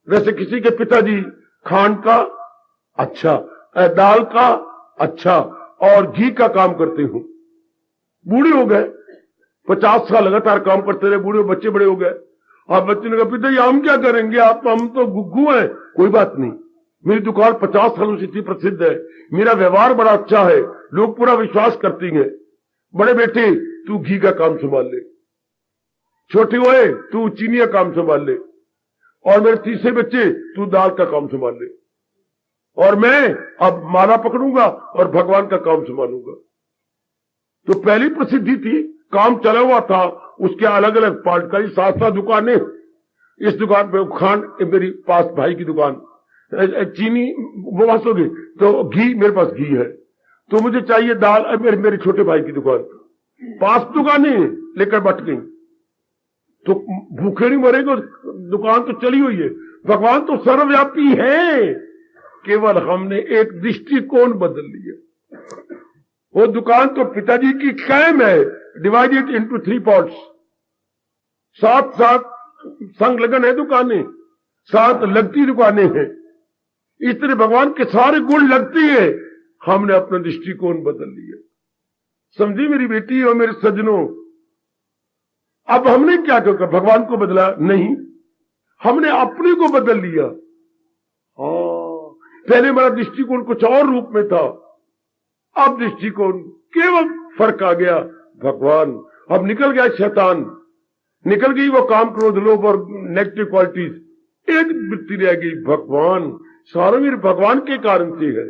वैसे किसी के पिताजी खांड का अच्छा, दाल का अच्छा और घी का काम करते हूं, बूढ़े हो गए, 50 साल लगातार काम करते रहे, बूढ़े बच्चे बड़े हो गए। आप बच्चे ने कहा पिताजी हम क्या करेंगे, आप हम तो गुग्गू हैं। कोई बात नहीं, मेरी दुकान 50 सालों से इतनी प्रसिद्ध है, मेरा व्यवहार बड़ा अच्छा है, लोग पूरा विश्वास करते हैं। बड़े बेटे तू घी का काम संभाल ले, छोटे हुए तू चीनी का काम संभाल ले, और मेरे तीसरे बच्चे तू दाल का काम संभाल ले, और मैं अब माला पकड़ूंगा और भगवान का काम संभालूंगा। तो पहली प्रसिद्धि थी, काम चला हुआ था, उसके अलग अलग पार्ट का 7 दुकानें। इस दुकान पे खांड मेरी पास भाई की दुकान, चीनी वो पास होगी, तो घी मेरे पास घी है, तो मुझे चाहिए दाल, मेरे छोटे भाई की दुकान। 5 दुकानें लेकर बट गई, तो भूखे नहीं मरेंगे, दुकान तो चली हुई है। भगवान तो सर्वव्यापी है, केवल हमने एक दृष्टिकोण बदल लिया। वो दुकान तो पिताजी की कायम है, डिवाइडेड इनटू 3 पार्ट्स। 7 संग लगन है दुकानें, 7 लगती दुकानें हैं। इस तरह भगवान के सारे गुण लगती है, हमने अपना दृष्टिकोण बदल लिया। समझी मेरी बेटी और मेरे सज्जनों, अब हमने क्या किया, भगवान को बदला नहीं, हमने अपने को बदल लिया। पहले हमारा दृष्टिकोण कुछ और रूप में था, अब दृष्टिकोण केवल फर्क आ गया। भगवान, अब निकल गया शैतान, निकल गई वो काम क्रोध लोभ और नेगेटिव क्वालिटीज, एक वृत्ति रह गई भगवान। सारा मेरे भगवान के कारण से है।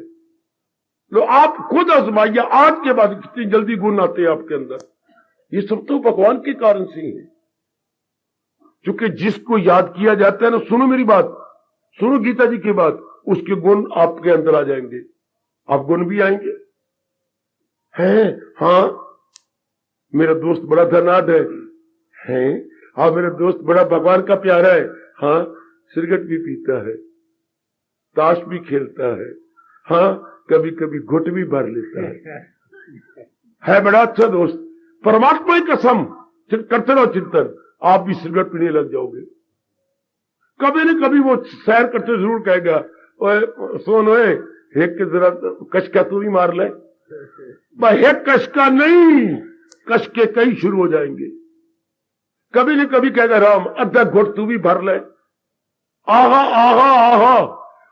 लो आप खुद आजमाइए, आज के बाद कितनी जल्दी गुण आते हैं आपके अंदर, ये सब तो भगवान के कारण से है। क्योंकि जिसको याद किया जाता है ना, सुनो मेरी बात, सुनो गीता जी की बात, उसके गुण आपके अंदर आ जाएंगे, आप गुण भी आएंगे। है हाँ, मेरा दोस्त बड़ा धनाढ्य है, हाँ मेरा दोस्त बड़ा भगवान का प्यारा है, हाँ सिगरेट भी पीता है, ताश भी खेलता है, हाँ कभी कभी घुट भी भर लेता है बड़ा अच्छा दोस्त। परमात्मा की कसम करते रहो चिंतन, आप भी सिगरेट पीने लग जाओगे। कभी न कभी वो सैर करते जरूर कहेगा, सोन ओए एक के जरा कशका तू भी मार ले। एक कशका नहीं, कश के कई शुरू हो जाएंगे। कभी न कभी कहेगा राम अद्धा घुट तू भी भर ले। आहा आहा आहा,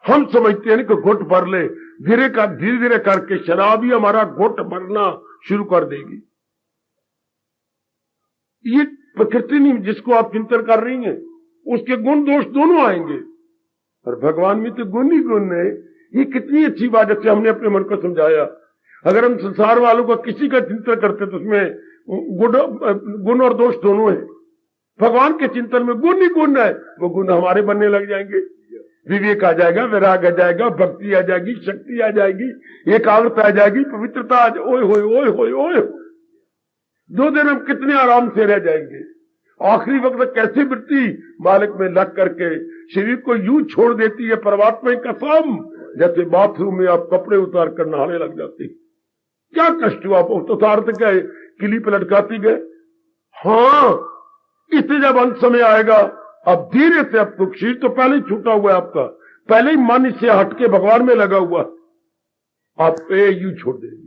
हम समझते हैं कि घुट भर ले, धीरे धीरे करके शराब ही हमारा घुट भरना शुरू कर देगी। ये प्रकृति नहीं जिसको आप चिंतन कर रही हैं, उसके गुण दोष दोनों आएंगे, और भगवान में तो गुण ही गुण है। ये कितनी अच्छी बात है, हमने अपने मन को समझाया। अगर हम संसार वालों का किसी का चिंतन करते तो उसमें गुण और दोष दोनों है। भगवान के चिंतन में गुण ही गुण है, वो गुण हमारे बनने लग जाएंगे। विवेक आ जाएगा, वैराग आ जाएगा, भक्ति आ जाएगी, शक्ति आ जाएगी, एकाग्रता आ जाएगी, पवित्रता आ जाएगी। ओए होए ओए होए ओए, 2 दिन हम कितने आराम से रह जाएंगे। आखिरी वक्त कैसे वृत्ति मालिक में लग करके शरीर को यूं छोड़ देती है परमात्मा की कसम, जैसे बाथरूम में आप कपड़े उतार कर नहाने लग जाते। क्या कष्ट हुआ, आप उतारते गए, किली पे लटकाती गए। हाँ, इससे जब अंत समय आएगा, अब धीरे से, अब तो शरीर तो पहले ही छूटा हुआ है आपका, पहले ही मन इससे हटके भगवान में लगा हुआ, आप यूं छोड़ देंगे।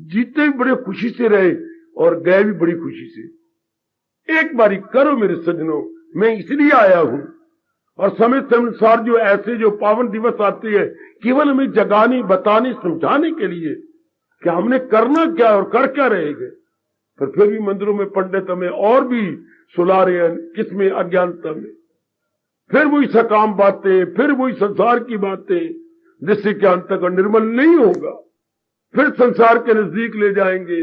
जीते भी बड़े खुशी से रहे और गए भी बड़ी खुशी से। एक बारी करो मेरे सज्जनों, मैं इसलिए आया हूं। और समय के अनुसार जो ऐसे जो पावन दिवस आते हैं, केवल हमें जगाने, बताने, समझाने के लिए कि हमने करना क्या और कर क्या रहेंगे। पर फिर भी मंदिरों में पंडित हमें और भी सुला रहे हैं, किसमें, अज्ञानता में। फिर वही सकाम बातें, फिर वही संसार की बातें, जिससे कि अंतःकरण निर्मल नहीं होगा। फिर संसार के नजदीक ले जाएंगे।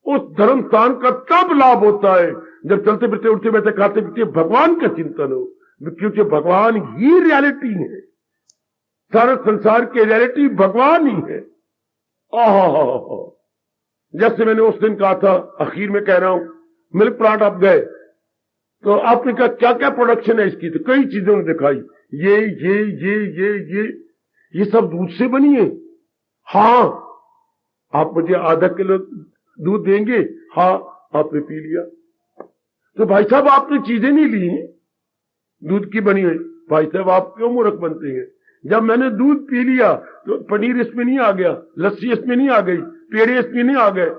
उस धर्म स्थान का तब लाभ होता है जब चलते फिरते, उठते बैठते, खाते पीते भगवान का चिंतन हो, क्योंकि भगवान ही रियलिटी है। सारे संसार की रियलिटी भगवान ही है। आहा, जैसे मैंने उस दिन कहा था, आखिर में कह रहा हूं, मिल्क प्लांट आप गए तो आपने कहा क्या क्या प्रोडक्शन है इसकी, तो कई चीजों ने दिखाई, ये सब दूध से बनी है। हाँ, आप मुझे आधा किलो दूध देंगे? हाँ, आपने पी लिया। तो भाई साहब आपने चीजें नहीं ली, दूध की बनी हुई। भाई साहब आप क्यों मूर्ख बनते हैं? जब मैंने दूध पी लिया तो पनीर इसमें नहीं आ गया, लस्सी इसमें नहीं आ गई, पेड़े इसमें नहीं आ गए,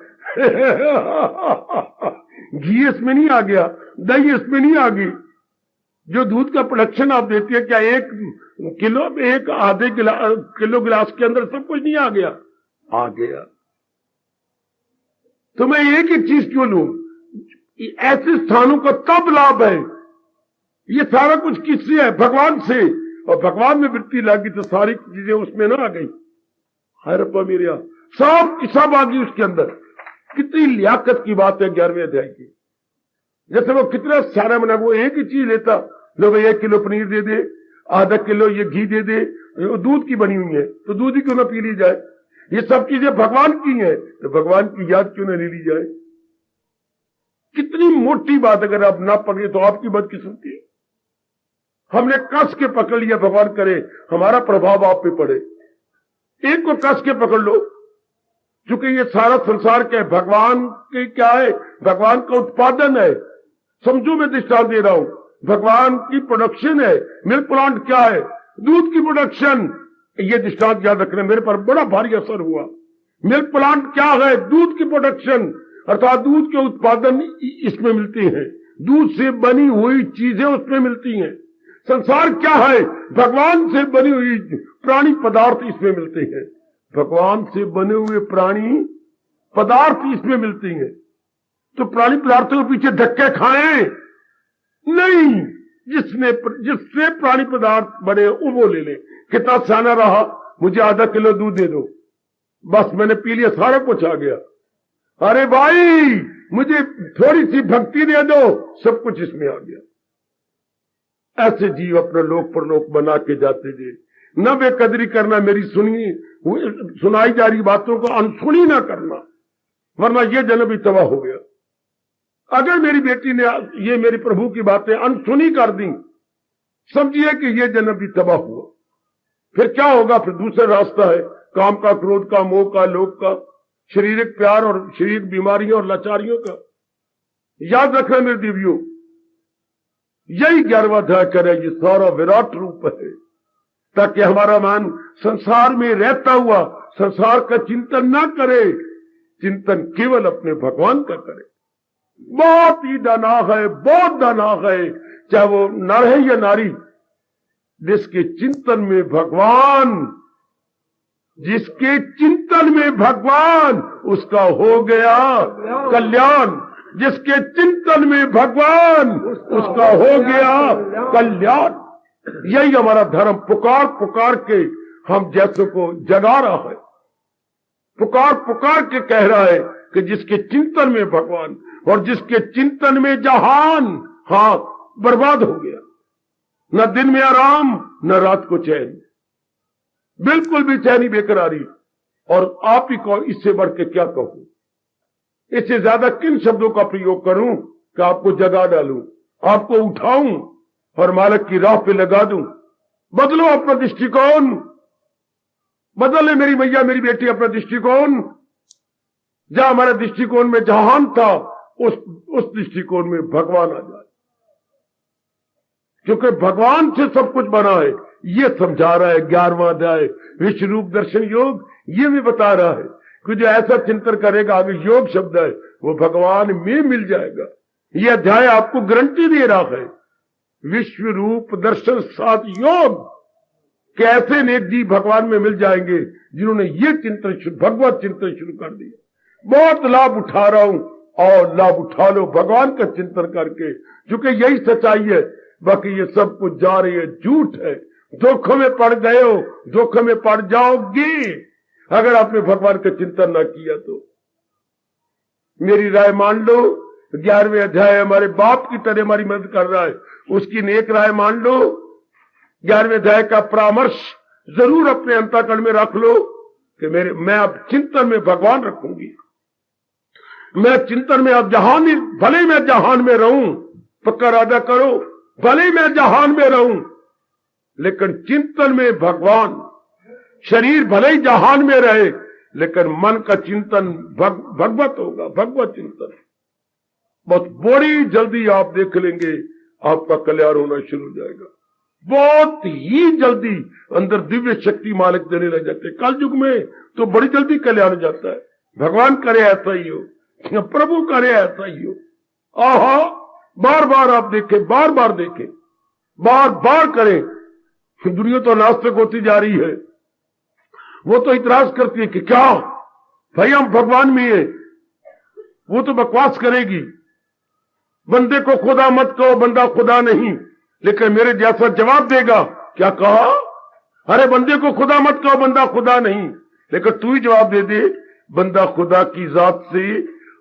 घी इसमें नहीं आ गया, दही इसमें नहीं आ गई। जो दूध का प्रोडक्शन आप देती है, क्या 1 किलो, 1 आधे किलो गिलास के अंदर सब कुछ नहीं आ गया? आ गया। तो मैं एक ही चीज क्यों लूं? ऐसे स्थानों का तब लाभ है। ये सारा कुछ किससे है? भगवान से। और भगवान में वृत्ति लगी तो सारी चीजें उसमें ना आ गई। हरप्पा मेरिया सब आ गई उसके अंदर। कितनी लियाकत की बात है 11वें अध्याय की। जैसे वो कितना सारा बना, वो एक ही चीज लेता, लो भाई 1 किलो पनीर दे दे, आधा किलो ये घी दे दे, दूध की बनी हुई है तो दूध ही क्यों ना पी ली जाए। ये सब चीजें भगवान की हैं तो भगवान की याद क्यों ना ले ली जाए। कितनी मोटी बात, अगर आप ना पकड़े तो आपकी बदकिस्मती। हमने कस के पकड़ लिया, भगवान करे हमारा प्रभाव आप पे पड़े। एक को कस के पकड़ लो, क्योंकि ये सारा संसार क्या है? भगवान के क्या है? भगवान का उत्पादन है। समझो मैं दृष्टांत दे रहा हूं, भगवान की प्रोडक्शन है। मिल्क प्लांट क्या है? दूध की प्रोडक्शन। ये दृष्टांत याद रखना, मेरे पर बड़ा भारी असर हुआ। मिल्क प्लांट क्या है? दूध की प्रोडक्शन, अर्थात दूध के उत्पादन इसमें मिलते हैं, दूध से बनी हुई चीजें उसमें मिलती हैं। संसार क्या है? भगवान से बनी हुई प्राणी पदार्थ इसमें मिलते हैं। भगवान से बने हुए प्राणी पदार्थ इसमें मिलती हैं। तो प्राणी पदार्थों के पीछे धक्के खाएं नहीं। जिससे प्राणी पदार्थ बने वो ले ले। कितना सियाना रहा, मुझे आधा किलो दूध दे दो, बस मैंने पी लिया, सारा कुछ आ गया। अरे भाई मुझे थोड़ी सी भक्ति दे दो, सब कुछ इसमें आ गया। ऐसे जीव अपना लोक परलोक बना के जाते थे। न बेकदरी करना, मेरी सुनाई जा रही बातों को अनसुनी ना करना, वरना ये जन्म भी तबाह हो गया। अगर मेरी बेटी ने ये मेरी प्रभु की बातें अनसुनी कर दी, समझिए कि ये जन्म भी तबाह हुआ। फिर क्या होगा? फिर दूसरा रास्ता है, काम का, क्रोध का, मोह का, लोभ का, शारीरिक प्यार और शारीरिक बीमारियों और लाचारियों का। याद रखना मेरे दिव्यों, यही 11वां अध्याय करे, ये सारा विराट रूप है, ताकि हमारा मन संसार में रहता हुआ संसार का चिंतन ना करे, चिंतन केवल अपने भगवान का करे। बहुत ही दानाह है, बहुत दानाह है, चाहे वो नर है या नारी, जिसके चिंतन में भगवान, जिसके चिंतन में भगवान, उसका हो गया कल्याण। जिसके चिंतन में भगवान, उसका हो गया कल्याण। यही हमारा धर्म पुकार पुकार के हम जैसों को जगा रहा है, पुकार पुकार के कह रहा है कि जिसके चिंतन में भगवान, और जिसके चिंतन में जहान, हाँ, बर्बाद हो गया। न दिन में आराम, न रात को चैन, बिल्कुल भी चैनी बेकरारी। और आप ही को इससे बढ़ के क्या कहूं, इससे ज्यादा किन शब्दों का प्रयोग करूं कि आपको जगा डालूं, आपको उठाऊं और मालिक की राह पे लगा दूं। बदलो अपना दृष्टिकोण, बदले मेरी मैया मेरी बेटी अपना दृष्टिकोण। जहां हमारे दृष्टिकोण में जहान था, उस दृष्टिकोण में भगवान आ जाए, क्योंकि भगवान से सब कुछ बना है। ये समझा रहा है 11वां अध्याय विश्व रूप दर्शन योग। ये भी बता रहा है कि जो ऐसा चिंतन करेगा, आगे योग शब्द है, वो भगवान में मिल जाएगा। ये अध्याय आपको गारंटी दे रहा है। विश्व रूप दर्शन साथ योग, कैसे नेक जी भगवान में मिल जाएंगे जिन्होंने ये चिंतन, भगवत चिंतन शुरू कर दिया। बहुत लाभ उठा रहा हूं, और लाभ उठा लो भगवान का चिंतन करके, क्योंकि यही सच्चाई है। बाकी ये सब कुछ जा रही है, झूठ है। धोखों में पड़ गए हो, धोखों में पड़ जाओगे अगर आपने भगवान का चिंतन ना किया तो। मेरी राय मान लो, 11वें अध्याय हमारे बाप की तरह हमारी मदद कर रहा है, उसकी नेक राय मान लो। 11वें अध्याय का परामर्श जरूर अपने अंतःकरण में रख लो कि मैं अब चिंतन में भगवान रखूंगी। मैं चिंतन में अब जहान, भले मैं जहान में रहूं, पक्का इरादा करो, भले मैं जहान में रहूं लेकिन चिंतन में भगवान। शरीर भले ही जहान में रहे लेकिन मन का चिंतन भगवत होगा, भगवत चिंतन। बहुत बड़ी जल्दी आप देख लेंगे, आपका कल्याण होना शुरू हो जाएगा। बहुत ही जल्दी अंदर दिव्य शक्ति मालिक देने लग जाते हैं। कल युग में तो बड़ी जल्दी कल्याण हो जाता है। भगवान करे ऐसा ही हो, प्रभु करे ऐसा ही हो। आहा, बार बार आप देखें, बार बार देखें, बार बार करें। दुनिया तो नास्तिक होती जा रही है, वो तो इतराज करती है कि क्या भाई हम भगवान में है, वो तो बकवास करेगी। बंदे को खुदा मत कहो, बंदा खुदा नहीं। लेकिन मेरे जैसा जवाब देगा, क्या कहा, अरे बंदे को खुदा मत कहो, बंदा खुदा नहीं। लेकिन तू ही जवाब दे दे, बंदा खुदा की जात से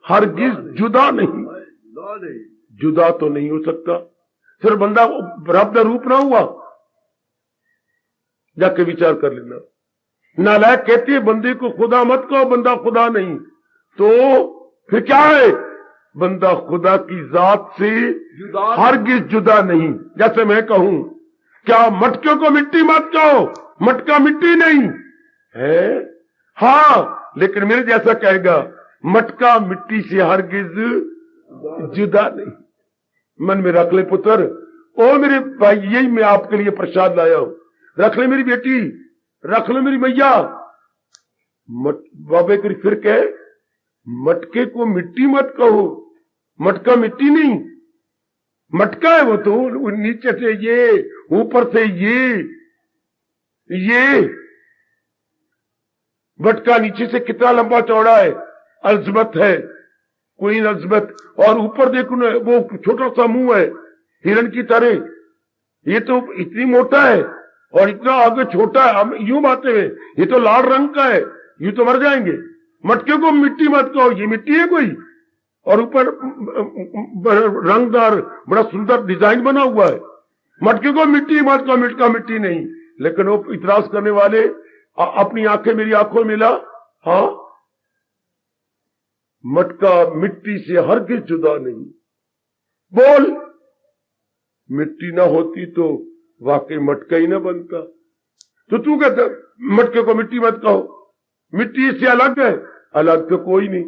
हरगिज जुदा नहीं, जुदा तो नहीं हो सकता। फिर बंदा रब का रूप ना हुआ, जाके विचार कर लेना। नालायक कहती है बंदे को खुदा मत कहो, बंदा खुदा नहीं। तो फिर क्या है, बंदा खुदा की जात से हरगिज जुदा नहीं। जैसे मैं कहूं, क्या मटके को मिट्टी मत कहो, मटका मिट्टी नहीं है, हाँ, लेकिन मेरे जैसा कहेगा मटका मिट्टी से हरगिज जुदा नहीं। मन में रख ले पुत्र, ओ मेरे भाई, यही मैं आपके लिए प्रसाद लाया हूं। रख ले मेरी बेटी, रख लो मेरी मैया। बाबे करी फिर कहे, मटके को मिट्टी मत कहो, मटका मिट्टी नहीं, मटका है वो तो, नीचे से ये, ऊपर से ये मटका नीचे से कितना लंबा चौड़ा है, अल्जबत है, क्वीन अल्जबत, और ऊपर देखो ना वो छोटा सा मुंह है हिरण की तरह। ये तो इतनी मोटा है और इतना आगे छोटा है, हम यूं बातें हैं, ये तो लाल रंग का है, यूं तो मर जाएंगे। मटके को मिट्टी मत कहो, ये मिट्टी है कोई, और ऊपर रंगदार बड़ा सुंदर डिजाइन बना हुआ है। मटके को मिट्टी मत कहो, मटका मिट्टी नहीं। लेकिन वो इतराज करने वाले, अपनी आंखें मेरी आंखों में मिला, हाँ, मटका मिट्टी से हरगिज जुदा नहीं। बोल, मिट्टी ना होती तो वाकई मटका ही ना बनता। तो तू कहता मटके को मिट्टी मत कहो, मिट्टी इससे अलग है, अलग तो कोई नहीं।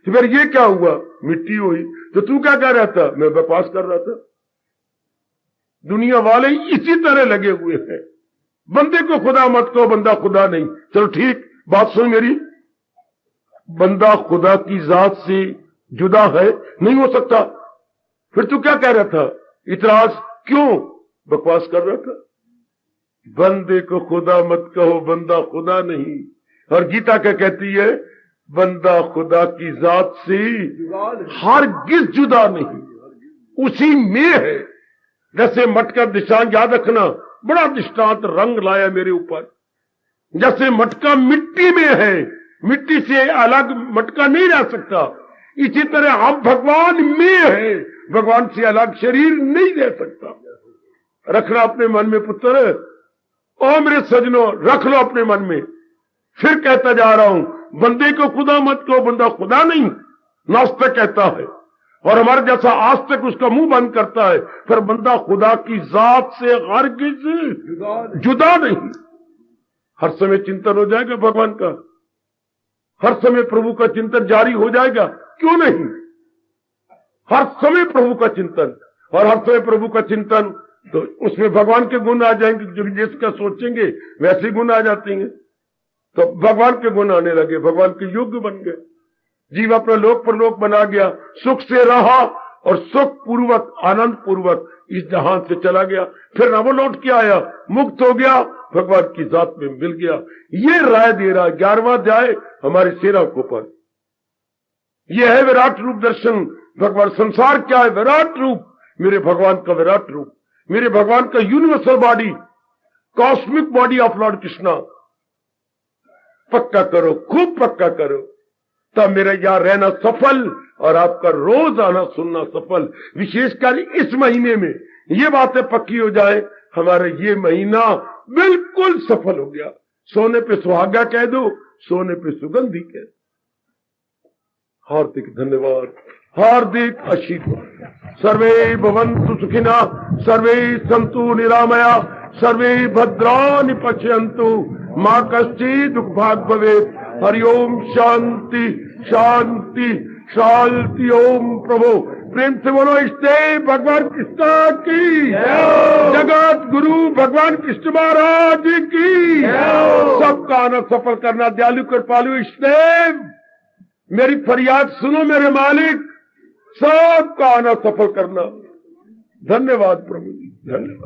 तो फिर ये क्या हुआ, मिट्टी हुई। तो तू क्या कह रहा था, मैं बकवास कर रहा था। दुनिया वाले इसी तरह लगे हुए हैं, बंदे को खुदा मत कहो, बंदा खुदा नहीं। चलो ठीक, बात सुन मेरी, बंदा खुदा की जात से जुदा है, नहीं हो सकता। फिर तू क्या कह रहा था, इतराज क्यों, बकवास कर रहा था। बंदे को खुदा मत कहो, बंदा खुदा नहीं। और गीता क्या कहती है, बंदा खुदा की जात से हरगिज जुदा नहीं, उसी में है। जैसे मटका दृष्टांत याद रखना, बड़ा दृष्टांत रंग लाया मेरे ऊपर। जैसे मटका मिट्टी में है, मिट्टी से अलग मटका नहीं रह सकता, इसी तरह हम भगवान में हैं, भगवान से अलग शरीर नहीं ले सकता। रखना अपने मन में पुत्र, ओ मेरे सजनों रख लो अपने मन में। फिर कहता जा रहा हूं, बंदे को खुदा मत कहो, बंदा खुदा नहीं, नास्तिक कहता है, और हमारे जैसा आज तक उसका मुंह बंद करता है, फिर बंदा खुदा की जात से हरगिज जुदा नहीं। हर समय चिंतन हो जाएगा भगवान का, हर समय प्रभु का चिंतन जारी हो जाएगा, क्यों नहीं? हर समय प्रभु का चिंतन, और हर समय प्रभु का चिंतन, तो उसमें भगवान के गुण आ जाएंगे। जो जिसका सोचेंगे वैसे गुण आ जाते हैं, तो भगवान के गुण आने लगे, भगवान के योग्य बन गए। जीव अपना लोक परलोक बना गया, सुख से रहा और सुख पूर्वक आनंद पूर्वक इस जहां से चला गया, फिर न वो लौट के आया, मुक्त हो गया, भगवान की जात में मिल गया। ये राय दे रहा 11वां अध्याय हमारे सेरा को पर। यह है विराट रूप दर्शन। भगवान संसार क्या है? विराट रूप, मेरे भगवान का विराट रूप, मेरे भगवान का universal body, cosmic body of Lord Krishna. पक्का करो, खूब पक्का करो, तब मेरा यहां रहना सफल और आपका रोज आना सुनना सफल। विशेषकर इस महीने में ये बातें पक्की हो जाए, हमारा ये महीना बिल्कुल सफल हो गया। सोने पे सुहागा कह दो, सोने पे सुगंधी कह दो। हार्दिक धन्यवाद, हार्दिक आशीर्वाद। सर्वे भवन्तु सुखिना, सर्वे सन्तु निरामया, सर्वे भद्राणि पश्यन्तु, मां कश्चित् दुःख भाग् भवेत्। हरि ओम शांति शांति शांति। ओम प्रभु प्रेम से बोलो इष्टे भगवान कृष्ण की, जगत गुरु भगवान कृष्ण महाराज की। सबका आना सफल करना, दयालु कृपालु इष्टे मेरी फरियाद सुनो मेरे मालिक, सबका आना सफल करना। धन्यवाद प्रभु जी, धन्यवाद।